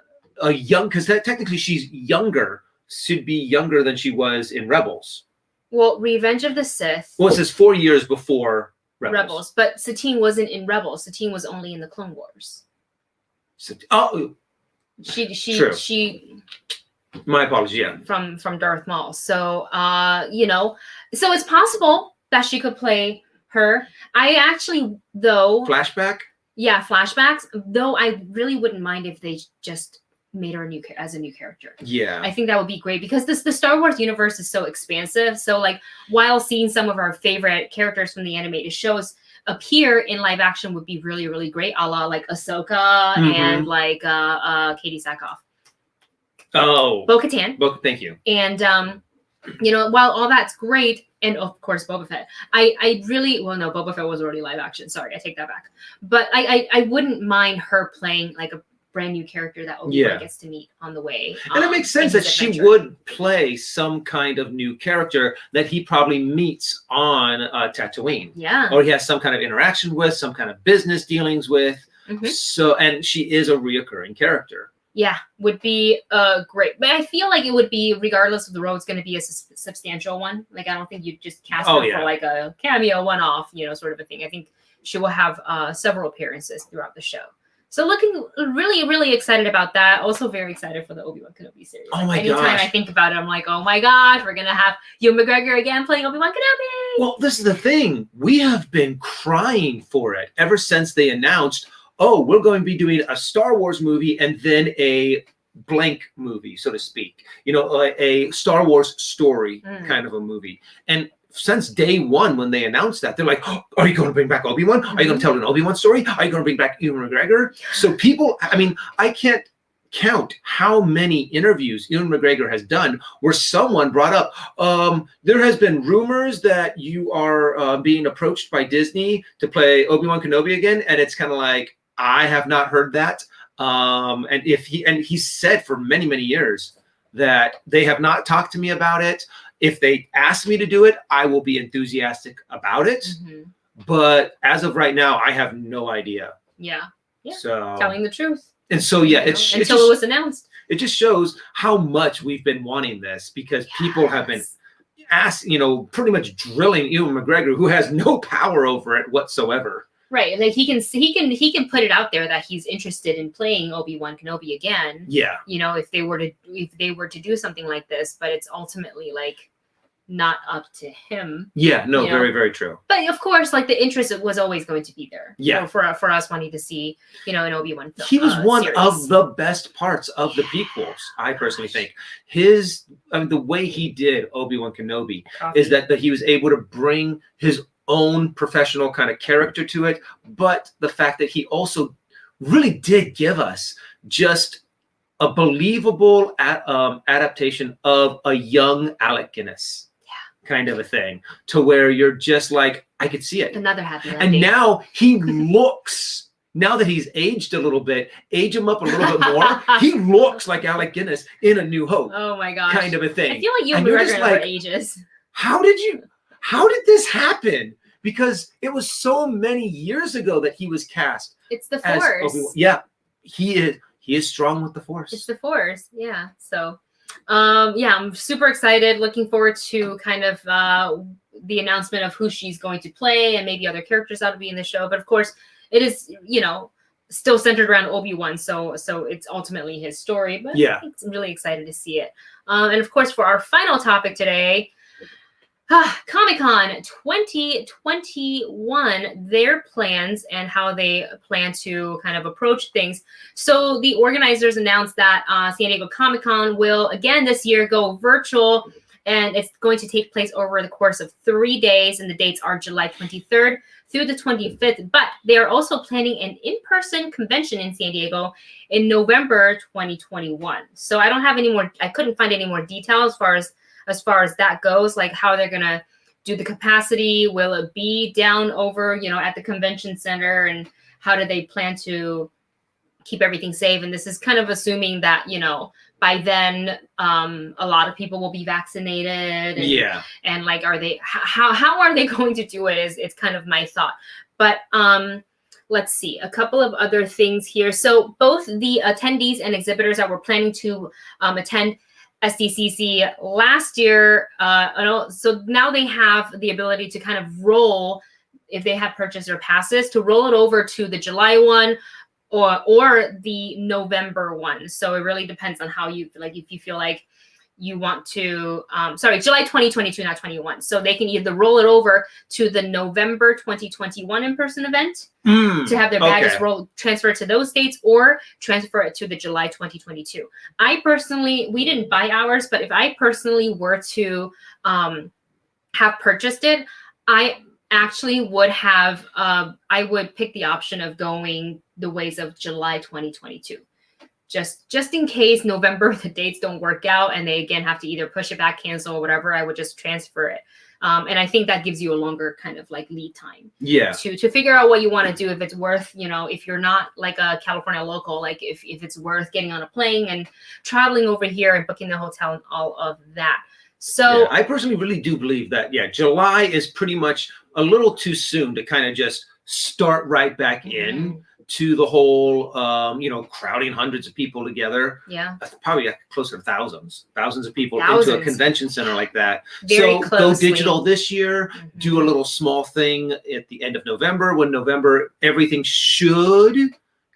S2: a young, because technically she's younger, should be younger than she was in Rebels.
S1: Well, Revenge of the Sith.
S2: Well, it says 4 years before Rebels.
S1: But Satine wasn't in Rebels. Satine was only in the Clone Wars. She.
S2: My apologies. Yeah.
S1: From Darth Maul. So so it's possible that she could play her. I actually
S2: flashback.
S1: Yeah, flashbacks. Though I really wouldn't mind if they just made her as a new character.
S2: Yeah,
S1: I think that would be great, because the Star Wars universe is so expansive. So like, while seeing some of our favorite characters from the animated shows appear in live action would be really, really great, a la like Ahsoka and like Katie Sackhoff.
S2: Oh,
S1: Bo-Katan.
S2: Thank you.
S1: And while all that's great, and of course Boba Fett, I really, well, no, Boba Fett was already live action. Sorry, I take that back. But I wouldn't mind her playing like a brand new character that Obi-Wan
S2: Yeah.
S1: gets to meet on the way.
S2: And it makes sense
S1: in
S2: that
S1: his
S2: she
S1: adventure.
S2: would play some kind of new character that he probably meets on Tatooine.
S1: Yeah.
S2: Or he has some kind of interaction with, some kind of business dealings with.
S1: Mhm.
S2: So, and she is a reoccurring character.
S1: Yeah, would be great. But I feel like it would be, regardless of the role, it's going to be a substantial one. Like, I don't think you'd just cast her for like a cameo one-off, you know, sort of a thing. I think she will have several appearances throughout the show. So looking really, really excited about that. Also very excited for the Obi-Wan Kenobi series.
S2: Oh my
S1: Anytime
S2: gosh.
S1: I think about it, I'm like, oh my gosh, we're going to have Ewan McGregor again playing Obi-Wan Kenobi.
S2: Well, this is the thing. We have been crying for it ever since they announced, oh, we're going to be doing a Star Wars movie and then a blank movie, so to speak. You know, a Star Wars story kind of a movie. And since day one, when they announced that, they're like, oh, are you going to bring back Obi-Wan? Are you going to tell an Obi-Wan story? Are you going to bring back Ewan McGregor? So people, I mean, I can't count how many interviews Ewan McGregor has done where someone brought up, there has been rumors that you are being approached by Disney to play Obi-Wan Kenobi again. And it's kind of like, I have not heard that. And he said for many, many years that they have not talked to me about it. If they ask me to do it, I will be enthusiastic about it. But as of right now, I have no idea.
S1: Yeah.
S2: So
S1: Telling the truth.
S2: And so, yeah,
S1: until it was announced.
S2: It just shows how much we've been wanting this, because people have been asked, you know, pretty much drilling Ewan McGregor, who has no power over it whatsoever.
S1: Right, like he can put it out there that he's interested in playing Obi-Wan Kenobi again.
S2: Yeah,
S1: you know, if they were to do something like this, but it's ultimately like not up to him.
S2: Yeah, no,
S1: you know?
S2: very, very true.
S1: But of course, like the interest was always going to be there.
S2: Yeah,
S1: for us wanting to see, you know, an Obi-Wan film.
S2: He was one
S1: series.
S2: of the best parts of the prequels. I personally think the way he did Obi-Wan Kenobi is that he was able to bring his own professional kind of character to it, but the fact that he also really did give us just a believable adaptation of a young Alec Guinness kind of a thing, to where you're just like, I could see it.
S1: Another happy
S2: ending.
S1: ending.
S2: And now he looks, now that he's aged a little bit, age him up a little bit more, he looks like Alec Guinness in A New Hope.
S1: Oh my gosh.
S2: Kind of a thing.
S1: I feel like you and McGregor like, ages.
S2: How did this happen? Because it was so many years ago that he was cast.
S1: It's the Force.
S2: Yeah, he is strong with the Force.
S1: It's the Force. Yeah. So, yeah, I'm super excited. Looking forward to kind of the announcement of who she's going to play and maybe other characters that'll be in the show. But of course, it is, you know, still centered around Obi-Wan. So it's ultimately his story. But yeah, I'm really excited to see it. And of course, for our final topic today, Comic-Con 2021, their plans and how they plan to kind of approach things. So the organizers announced that San Diego Comic-Con will again this year go virtual, and it's going to take place over the course of 3 days, and the dates are July 23rd through the 25th. But they are also planning an in-person convention in San Diego in November 2021. So I don't have any more, I couldn't find any more details as far as that goes, like how they're gonna do the capacity. Will it be down over, you know, at the convention center, and how do they plan to keep everything safe? And this is kind of assuming that, you know, by then a lot of people will be vaccinated. And, and like, how are they going to do it? It's kind of my thought. But let's see, a couple of other things here. So both the attendees and exhibitors that were planning to attend SDCC last year, so now they have the ability to kind of roll, if they have purchased their passes, to roll it over to the July one or the November one. So it really depends on how you, like, if you feel like you want to, July 2022, not 21. So they can either roll it over to the November 2021 in-person event to have their badges transferred to those dates, or transfer it to the July 2022. I personally, we didn't buy ours, but if I personally were to have purchased it, I actually would have, I would pick the option of going the ways of July 2022. Just in case November, the dates don't work out and they again have to either push it back, cancel, or whatever, I would just transfer it And I think that gives you a longer kind of like lead time to figure out what you want to do, if it's worth, if you're not like a California local, like if it's worth getting on a plane and traveling over here and booking the hotel and all of that. So
S2: I personally really do believe that, July is pretty much a little too soon to kind of just start right back in to the whole, crowding hundreds of people together.
S1: Yeah.
S2: Probably closer to thousands of people into a convention center like that.
S1: Very
S2: so
S1: closely.
S2: Go digital this year, do a little small thing at the end of November. When November, everything should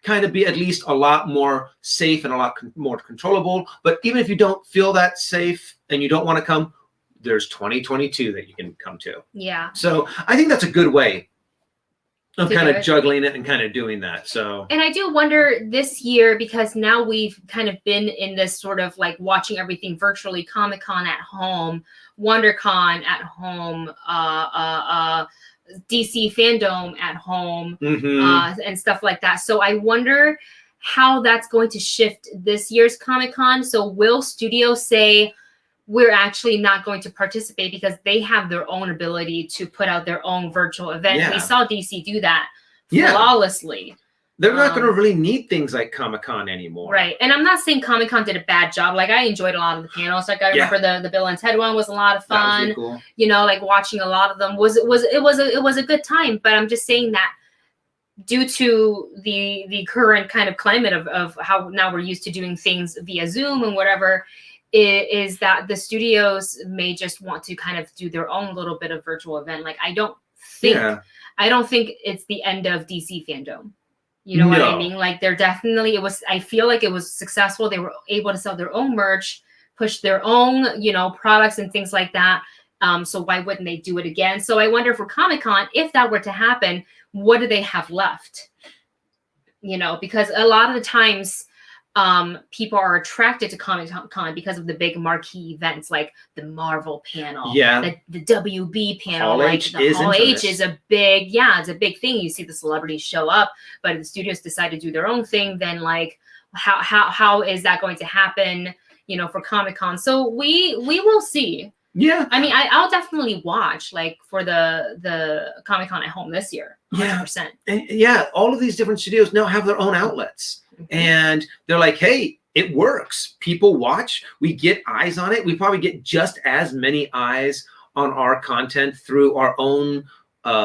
S2: kind of be at least a lot more safe and a lot more controllable. But even if you don't feel that safe and you don't want to come, there's 2022 that you can come to.
S1: Yeah.
S2: So I think that's a good way of kind of juggling it and kind of doing that. So,
S1: and I do wonder this year, because now we've kind of been in this sort of like watching everything virtually, Comic-Con at home, WonderCon at home, DC Fandom at home, and stuff like that. So I wonder how that's going to shift this year's Comic-Con. So will studios say, we're actually not going to participate because they have their own ability to put out their own virtual event?
S2: Yeah.
S1: We saw DC do that flawlessly.
S2: They're not going to really need things like Comic-Con anymore.
S1: Right. And I'm not saying Comic-Con did a bad job. Like, I enjoyed a lot of the panels. Like, I remember the Bill and Ted one was a lot of fun.
S2: That was really cool.
S1: Like watching a lot of them was a good time. But I'm just saying that due to the current kind of climate of how now we're used to doing things via Zoom and whatever, is that the studios may just want to kind of do their own little bit of virtual event. Like, I don't think it's the end of DC Fandom. You know what I mean? Like, they're definitely, I feel like it was successful. They were able to sell their own merch, push their own, products and things like that. So why wouldn't they do it again? So I wonder for Comic-Con, if that were to happen, what do they have left? Because a lot of the times, people are attracted to Comic-Con because of the big marquee events, like the Marvel panel, the WB panel.
S2: Hall H
S1: is a big, it's a big thing. You see the celebrities show up, but if the studios decide to do their own thing, then like how is that going to happen? For Comic-Con. So we will see. Yeah, I mean, I'll definitely watch like for the Comic-Con at home this year. 100%.
S2: And all of these different studios now have their own outlets. And they're like, hey, it works. People watch. We get eyes on it. We probably get just as many eyes on our content through our own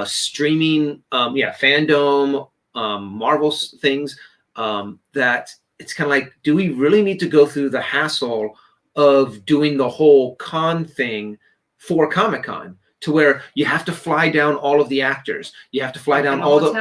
S2: streaming, Fandom, Marvel things, that it's kind of like, do we really need to go through the hassle of doing the whole con thing for Comic-Con, to where you have to fly down all of the actors, you have to fly down all the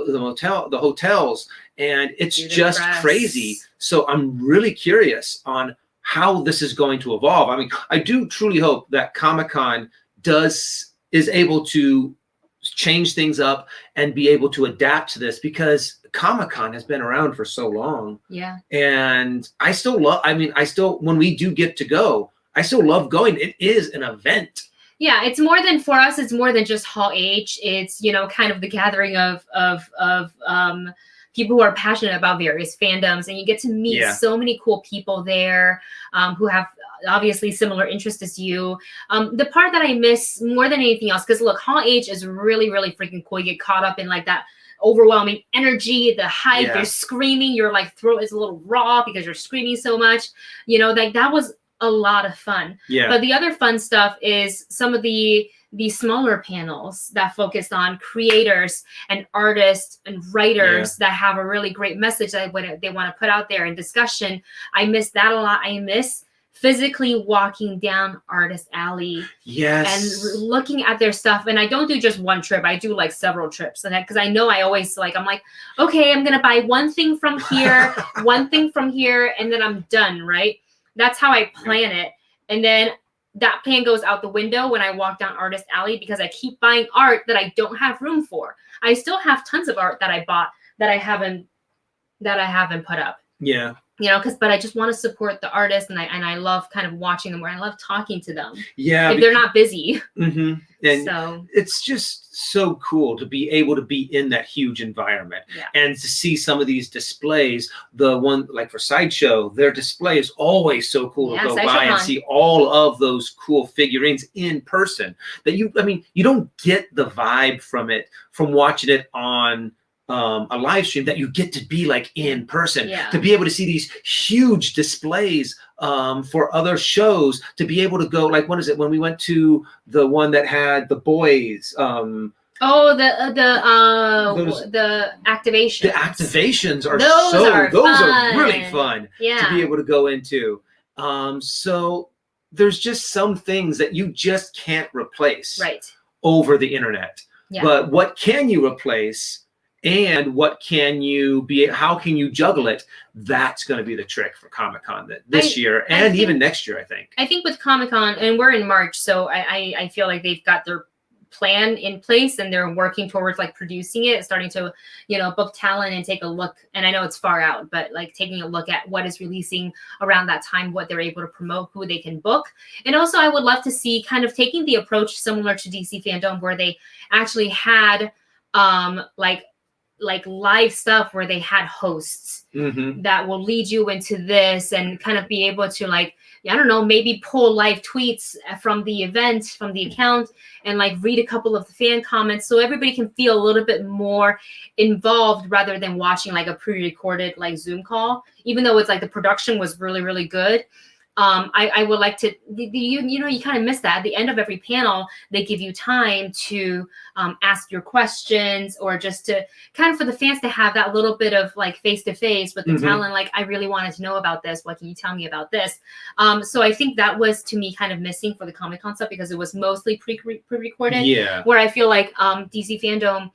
S2: motel, the hotels, and it's just crazy. So I'm really curious on how this is going to evolve. I mean, I do truly hope that Comic-Con is able to change things up and be able to adapt to this, because Comic-Con has been around for so long. Yeah. And I still when we do get to go, I still love going. It is an event.
S1: Yeah, it's more than, for us, it's more than just Hall H. It's, kind of the gathering of people who are passionate about various fandoms, and you get to meet so many cool people there who have obviously similar interests as you. The part that I miss more than anything else, because look, Hall H is really, really freaking cool. You get caught up in like that overwhelming energy, the hype, you're screaming, your like throat is a little raw because you're screaming so much, like that was a lot of fun. Yeah. But the other fun stuff is some of the smaller panels that focused on creators and artists and writers that have a really great message that they want to put out there in discussion. I miss that a lot. I miss physically walking down Artist Alley and looking at their stuff. And I don't do just one trip. I do like several trips. And because I know I always I'm like, okay, I'm going to buy one thing from here, one thing from here, and then I'm done, right? That's how I plan it. And then that plan goes out the window when I walk down Artist Alley, because I keep buying art that I don't have room for. I still have tons of art that I bought that I haven't put up.
S2: Yeah.
S1: you know, but I just want to support the artists, and I love kind of watching them, or I love talking to them.
S2: Yeah,
S1: if they're not busy.
S2: Mm-hmm. And
S1: so
S2: it's just so cool to be able to be in that huge environment, and to see some of these displays. The one like for Sideshow, their display is always so cool to go by and see all of those cool figurines in person. That you don't get the vibe from it from watching it on a live stream that you get to be like in person, to be able to see these huge displays for other shows, to be able to go like, what is it, when we went to the one that had the boys, the
S1: activations.
S2: The activations are
S1: those
S2: are really fun to be able to go into. So there's just some things that you just can't replace over the internet. But what can you replace? And what can you be? How can you juggle it? That's going to be the trick for Comic-Con this year, and even next year, I think.
S1: I think with Comic-Con, and we're in March, so I feel like they've got their plan in place, and they're working towards like producing it, starting to, you know, book talent and take a look. And I know it's far out, but like taking a look at what is releasing around that time, what they're able to promote, who they can book. And also I would love to see kind of taking the approach similar to DC Fandom, where they actually had like live stuff where they had hosts that will lead you into this, and kind of be able to like, I don't know, maybe pull live tweets from the event, from the account, and like read a couple of the fan comments, so everybody can feel a little bit more involved rather than watching like a pre-recorded like Zoom call, even though it's like the production was really, really good. I would like to, you kind of miss that. At the end of every panel, they give you time to ask your questions, or just to kind of for the fans to have that little bit of like face-to-face with the talent. Like, I really wanted to know about this. What can you tell me about this? So I think that was, to me, kind of missing for the Comic-Con stuff, because it was mostly pre-recorded.
S2: Yeah.
S1: Where I feel like DC Fandom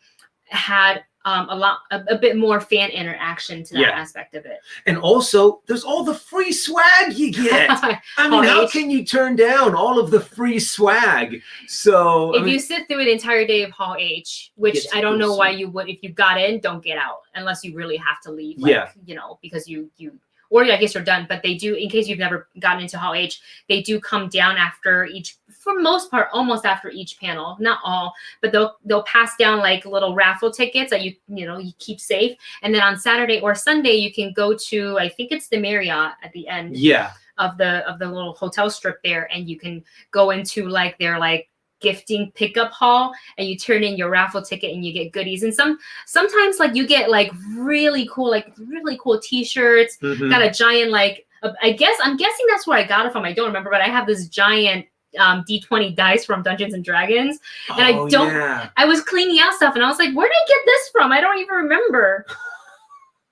S1: had a bit more fan interaction to that aspect of it. And
S2: also there's all the free swag you get. I mean, how can you turn down all of the free swag? So
S1: if you sit through an entire day of Hall H, which I don't know why you would, if you got in, don't get out unless you really have to leave, like, you know, because you or I guess you're done. But they do, in case you've never gotten into Hall H, they do come down after each, for most part, almost after each panel. Not all, but they'll pass down like little raffle tickets that you keep safe. And then on Saturday or Sunday, you can go to, I think it's the Marriott at the end of the little hotel strip there, and you can go into like their like gifting pickup hall, and you turn in your raffle ticket and you get goodies. And sometimes like you get like really cool t-shirts. Got a giant like I'm guessing that's where I got it from. I don't remember, but I have this giant D20 dice from Dungeons and Dragons, and I was cleaning out stuff, and I was like, where did I get this from? I don't even remember.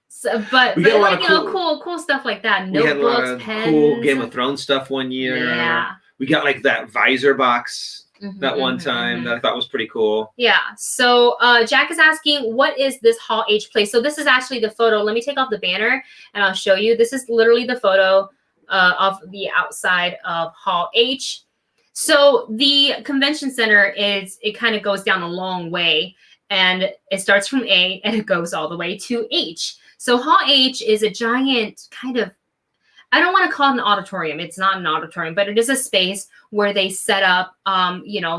S1: So, but like, cool stuff like that. Notebooks, pens.
S2: Cool Game of Thrones stuff one year.
S1: Yeah.
S2: We got like that visor box that one time that I thought was pretty cool.
S1: Yeah. So Jack is asking, what is this Hall H place? So this is actually the photo. Let me take off the banner and I'll show you. This is literally the photo of the outside of Hall H. So the convention center it kind of goes down a long way, and it starts from A and it goes all the way to H. So Hall H is a giant kind of, I don't want to call it an auditorium. It's not an auditorium, but it is a space where they set up,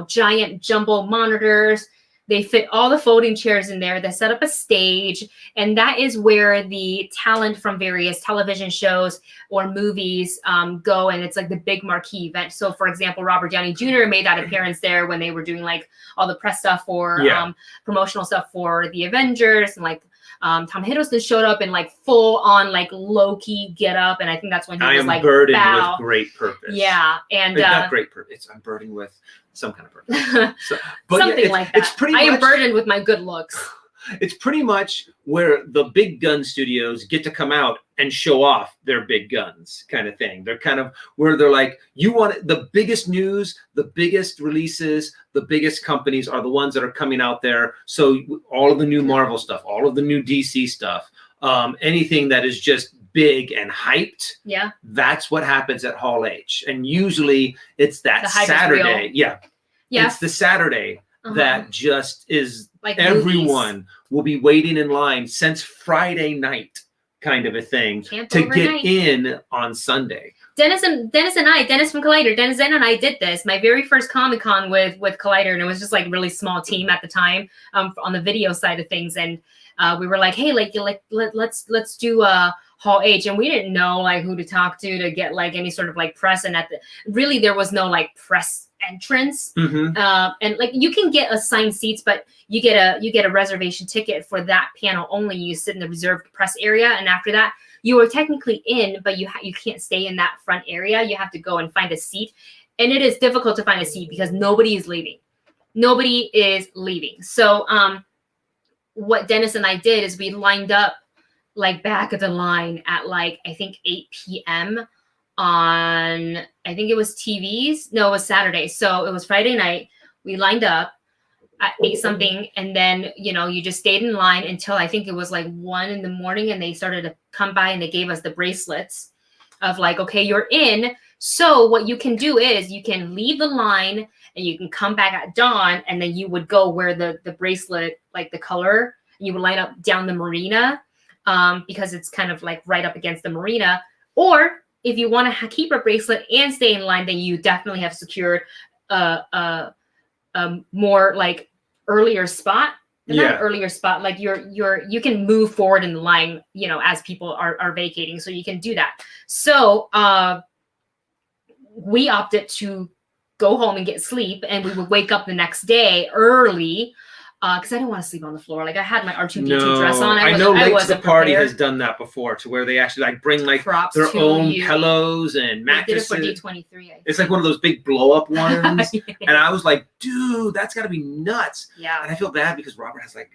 S1: giant jumbo monitors. They fit all the folding chairs in there. They set up a stage, and that is where the talent from various television shows or movies go, and it's like the Big Marquee Event. So, for example, Robert Downey Jr. made that appearance there when they were doing like all the press stuff for promotional stuff for the Avengers, and like Tom Hiddleston showed up in like full on like Loki get up, and I think that's when he was like,
S2: burdened with great purpose.
S1: Yeah, and
S2: not great purpose. I'm burdened with some kind of purpose.
S1: Something like that. I am burdened with my good looks.
S2: It's pretty much where the big gun studios get to come out and show off their big guns, kind of thing. They're kind of where they're like, you want the biggest news, the biggest releases, the biggest companies are the ones that are coming out there. So all of the new Marvel stuff, all of the new DC stuff, anything that is just big and hyped. Yeah. That's what happens at Hall H. And usually it's that Saturday. Yeah. It's the Saturday that just is like everyone will be waiting in line since Friday night kind of a thing
S1: Camp
S2: to
S1: overnight.
S2: get in on Sunday.
S1: Dennis from Collider, Dennis Zen and I did this. My very first Comic-Con with Collider, and it was just like really small team at the time on the video side of things. And we were like, hey, let's do a Hall H, and we didn't know like who to talk to get like any sort of like press. And really there was no like press entrance. And like you can get assigned seats, but you get a reservation ticket for that panel only. You sit in the reserved press area, and after that you are technically in, but you can't stay in that front area. You have to go and find a seat, and it is difficult to find a seat because nobody is leaving. So what Dennis and I did is we lined up like back of the line at like I think 8 p.m. on, I think it was TVs. No, it was Saturday. So it was Friday night. We lined up at 8 something, and then you just stayed in line until I think it was like 1 in the morning, and they started to come by and they gave us the bracelets of like, okay, you're in. So what you can do is you can leave the line and you can come back at dawn, and then you would go where the bracelet, like the color, you would line up down the marina because it's kind of like right up against the marina. Or if you want to keep a bracelet and stay in line, then you definitely have secured a more like earlier spot. Not an earlier spot, like you can move forward in the line, as people are vacating, so you can do that. So we opted to go home and get sleep, and we would wake up the next day early because I didn't want to sleep on the floor. Like I had my R2D2 dress on.
S2: I know Late to the Party has done that before, to where they actually like bring like
S1: props
S2: their own pillows and mattresses.
S1: They did it for D23.
S2: It's like one of those big blow up ones, and I was like, dude, that's got to be nuts.
S1: Yeah.
S2: And I feel bad because Robert has like,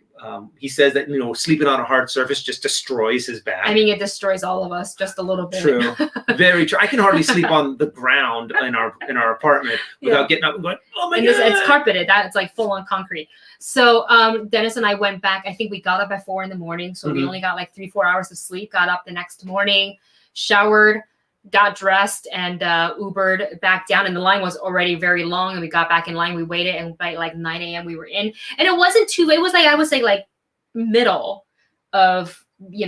S2: he says that sleeping on a hard surface just destroys his back.
S1: I mean, it destroys all of us just a little bit.
S2: True, very true. I can hardly sleep on the ground in our apartment without getting up and going, oh my god.
S1: It's carpeted. It's like full on concrete. So Dennis and I went back. I think we got up at 4 in the morning, so we only got like 3-4 hours of sleep. Got up the next morning, showered, got dressed, and Ubered back down. And the line was already very long, and we got back in line. We waited, and by like 9 a.m. we were in. And it wasn't too. It was like, I would say like middle of the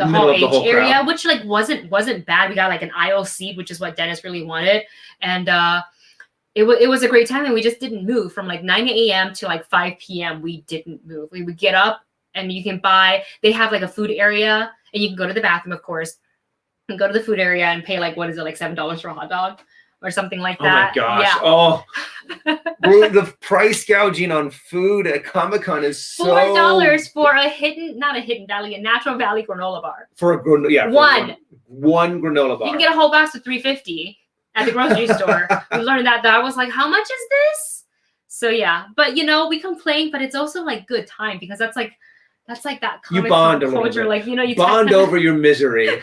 S1: Hall H area, crowd. Which like wasn't bad. We got like an aisle seat, which is what Dennis really wanted, and it was a great time. And we just didn't move from like 9 a.m. to like 5 p.m. We didn't move. We would get up, and you can buy. They have like a food area, and you can go to the bathroom, of course, and go to the food area and pay like, what is it, like $7 for a hot dog or something like that.
S2: Oh my gosh!
S1: Yeah.
S2: Oh, the price gouging on food at Comic-Con is so
S1: $4 for a Natural Valley granola bar.
S2: For a granola, one granola bar.
S1: You can get a whole box for $3.50 at the grocery store. We learned that. I was like, how much is this? So yeah, but we complain, but it's also like good time because that's like that
S2: you bond a
S1: culture,
S2: little bit.
S1: like you
S2: bond over your misery.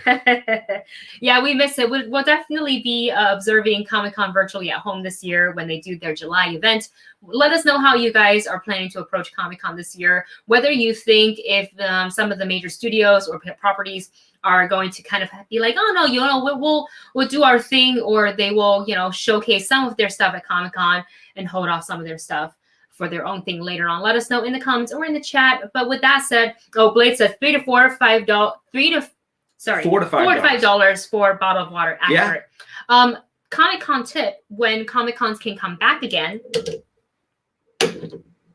S1: Yeah, we miss it. We'll definitely be observing Comic-Con virtually at home this year when they do their July event. Let us know how you guys are planning to approach Comic-Con this year. Whether you think if some of the major studios or properties are going to kind of be like, oh no, we'll do our thing, or they will showcase some of their stuff at Comic-Con and hold off some of their stuff for their own thing later on. Let us know in the comments or in the chat. But with that said, Blade says $4 to $5 for a bottle of water. Accurate. Yeah. Comic-Con tip: when Comic-Cons can come back again,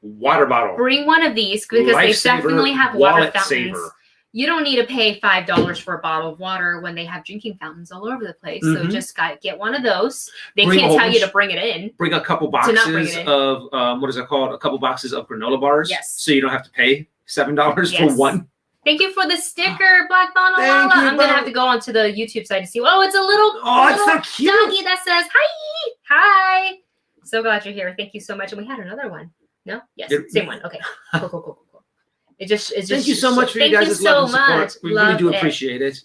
S2: water bottle.
S1: Bring one of these because they definitely have water fountains. Saver. You don't need to pay $5 for a bottle of water when they have drinking fountains all over the place. So just get one of those. They can't tell you to bring it in.
S2: Bring a couple boxes of what is it called? A couple boxes of granola bars.
S1: Yes.
S2: So you don't have to pay $7 for one.
S1: Thank you for the sticker, Black Bonalala. I'm gonna have to go onto the YouTube site to see. Oh, it's a little
S2: it's so cute
S1: doggy that says hi. So glad you're here. Thank you so much. And we had another one. No? Yes. Same one. Okay. Cool. It's just
S2: thank you so much for you guys' love and support. We really do appreciate it.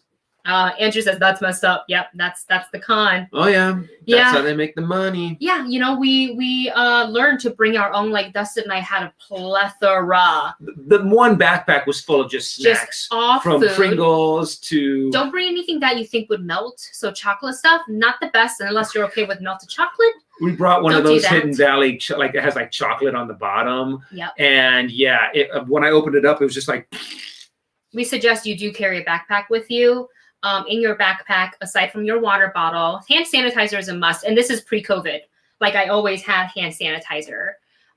S1: Andrew says that's messed up. Yep, that's the con.
S2: Oh yeah. That's how they make the money.
S1: Yeah, we learned to bring our own. Like Dustin and I had a plethora.
S2: The one backpack was full of just snacks, from food. Pringles to.
S1: Don't bring anything that you think would melt. So chocolate stuff, not the best unless you're okay with melted chocolate.
S2: We brought one of those Hidden Valley, like it has like chocolate on the bottom.
S1: Yep.
S2: And when I opened it up, it was just like.
S1: we suggest you do carry a backpack with you. In your backpack, aside from your water bottle, hand sanitizer is a must. And this is pre-COVID. Like I always have hand sanitizer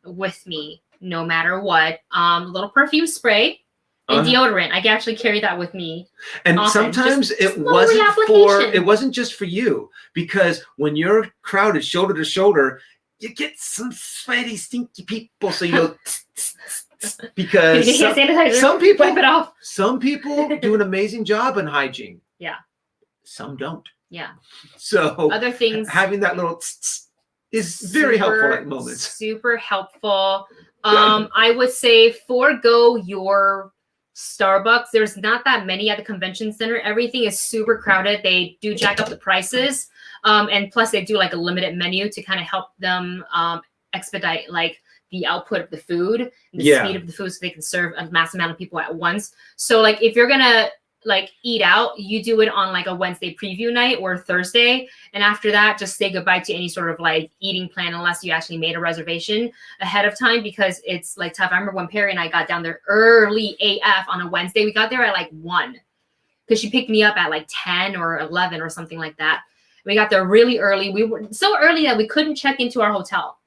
S1: with me, no matter what. A little perfume spray and deodorant. I can actually carry that with me.
S2: And
S1: often.
S2: sometimes
S1: Just
S2: it wasn't just for you, because when you're crowded shoulder to shoulder, you get some sweaty, stinky people. So you go because some people
S1: wipe it off.
S2: Some people do an amazing job in hygiene.
S1: Yeah.
S2: Some don't.
S1: Yeah.
S2: So
S1: other things,
S2: having that little is very helpful at moments.
S1: Super helpful. I would say forego your Starbucks. There's not that many at the convention center. Everything is super crowded. They do jack up the prices. And plus they do like a limited menu to kind of help them expedite like the output of the food and the speed of the food so they can serve a mass amount of people at once. So like if you're gonna like eat out, you do it on like a Wednesday preview night or Thursday. And after that, just say goodbye to any sort of like eating plan unless you actually made a reservation ahead of time, because it's like tough. I remember when Perry and I got down there early AF on a Wednesday, we got there at like 1 because she picked me up at like 10 or 11 or something like that. We got there really early. We were so early that we couldn't check into our hotel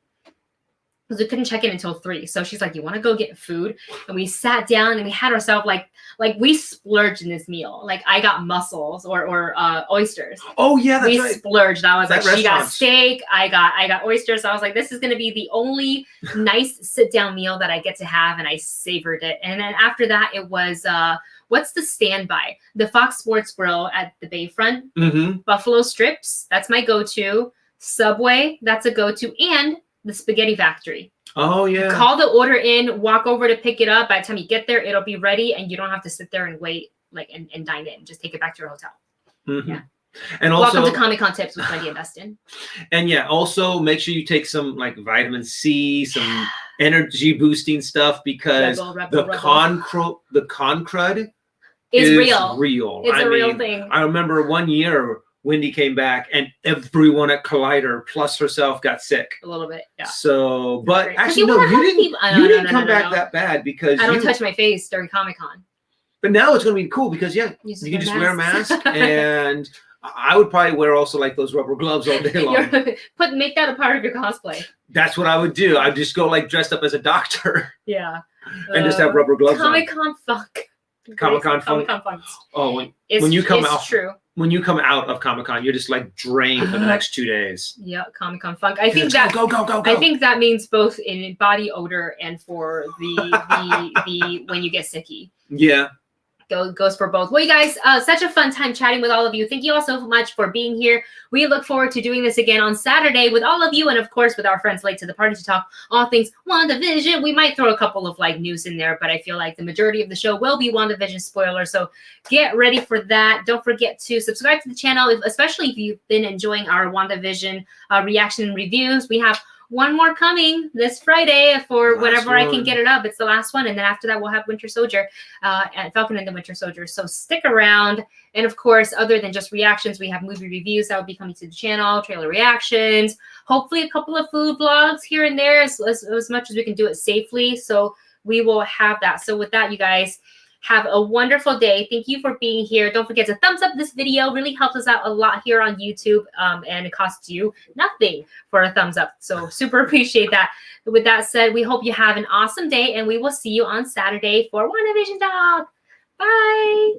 S1: because we couldn't check in until 3. So she's like, you want to go get food? And we sat down and we had ourselves like we splurged in this meal. Like I got mussels or oysters.
S2: Oh yeah, that's
S1: we
S2: right.
S1: Splurged. I was
S2: that
S1: like, she got steak. I got oysters. So I was like, this is going to be the only nice sit down meal that I get to have. And I savored it. And then after that, it was, what's the standby? The Fox Sports Grill at the Bayfront.
S2: Mm-hmm.
S1: Buffalo Strips. That's my go-to. Subway. That's a go-to. And the Spaghetti Factory.
S2: Oh yeah.
S1: Call the order in, walk over to pick it up. By the time you get there, it'll be ready and you don't have to sit there and wait like and dine in. Just take it back to your hotel.
S2: Mm-hmm.
S1: Yeah.
S2: And also
S1: welcome to Comic-Con tips with Wendy and Dustin.
S2: And yeah, also make sure you take some like vitamin C, some energy boosting stuff, because the con crud
S1: is real.
S2: It's
S1: a real thing.
S2: I remember one year Wendy came back and everyone at Collider plus herself got sick.
S1: A little bit, yeah.
S2: So, but actually, no, you didn't come back that bad because
S1: I don't touch my face during Comic-Con.
S2: But now it's going to be cool because you can just wear a mask, and I would probably wear also like those rubber gloves all day long.
S1: Make that a part of your cosplay.
S2: That's what I would do. I'd just go like dressed up as a doctor.
S1: Yeah.
S2: And just have rubber gloves
S1: Comic-Con funk.
S2: Comic-Con funk. Oh, when you come out.
S1: True.
S2: When you come out of Comic-Con, you're just like drained for the next 2 days.
S1: Yeah, Comic-Con funk. I think that
S2: go.
S1: I think that means both in body odor and for the when you get sicky.
S2: Yeah.
S1: Goes for both. Well, you guys, such a fun time chatting with all of you. Thank you all so much for being here. We look forward to doing this again on Saturday with all of you, and of course with our friends late to the party to talk all things WandaVision. We might throw a couple of like news in there, but I feel like the majority of the show will be WandaVision spoilers. So get ready for that. Don't forget to subscribe to the channel, especially if you've been enjoying our WandaVision reaction and reviews. We have one more coming this Friday for whenever I can get it up. It's the last one. And then after that, we'll have Winter Soldier and Falcon and the Winter Soldier. So stick around. And of course, other than just reactions, we have movie reviews that will be coming to the channel, trailer reactions, hopefully a couple of food vlogs here and there as much as we can do it safely. So we will have that. So with that, you guys, have a wonderful day. Thank you for being here. Don't forget to thumbs up this video. Really helps us out a lot here on YouTube. And it costs you nothing for a thumbs up. So super appreciate that. With that said, we hope you have an awesome day and we will see you on Saturday for WandaVision Talk. Bye.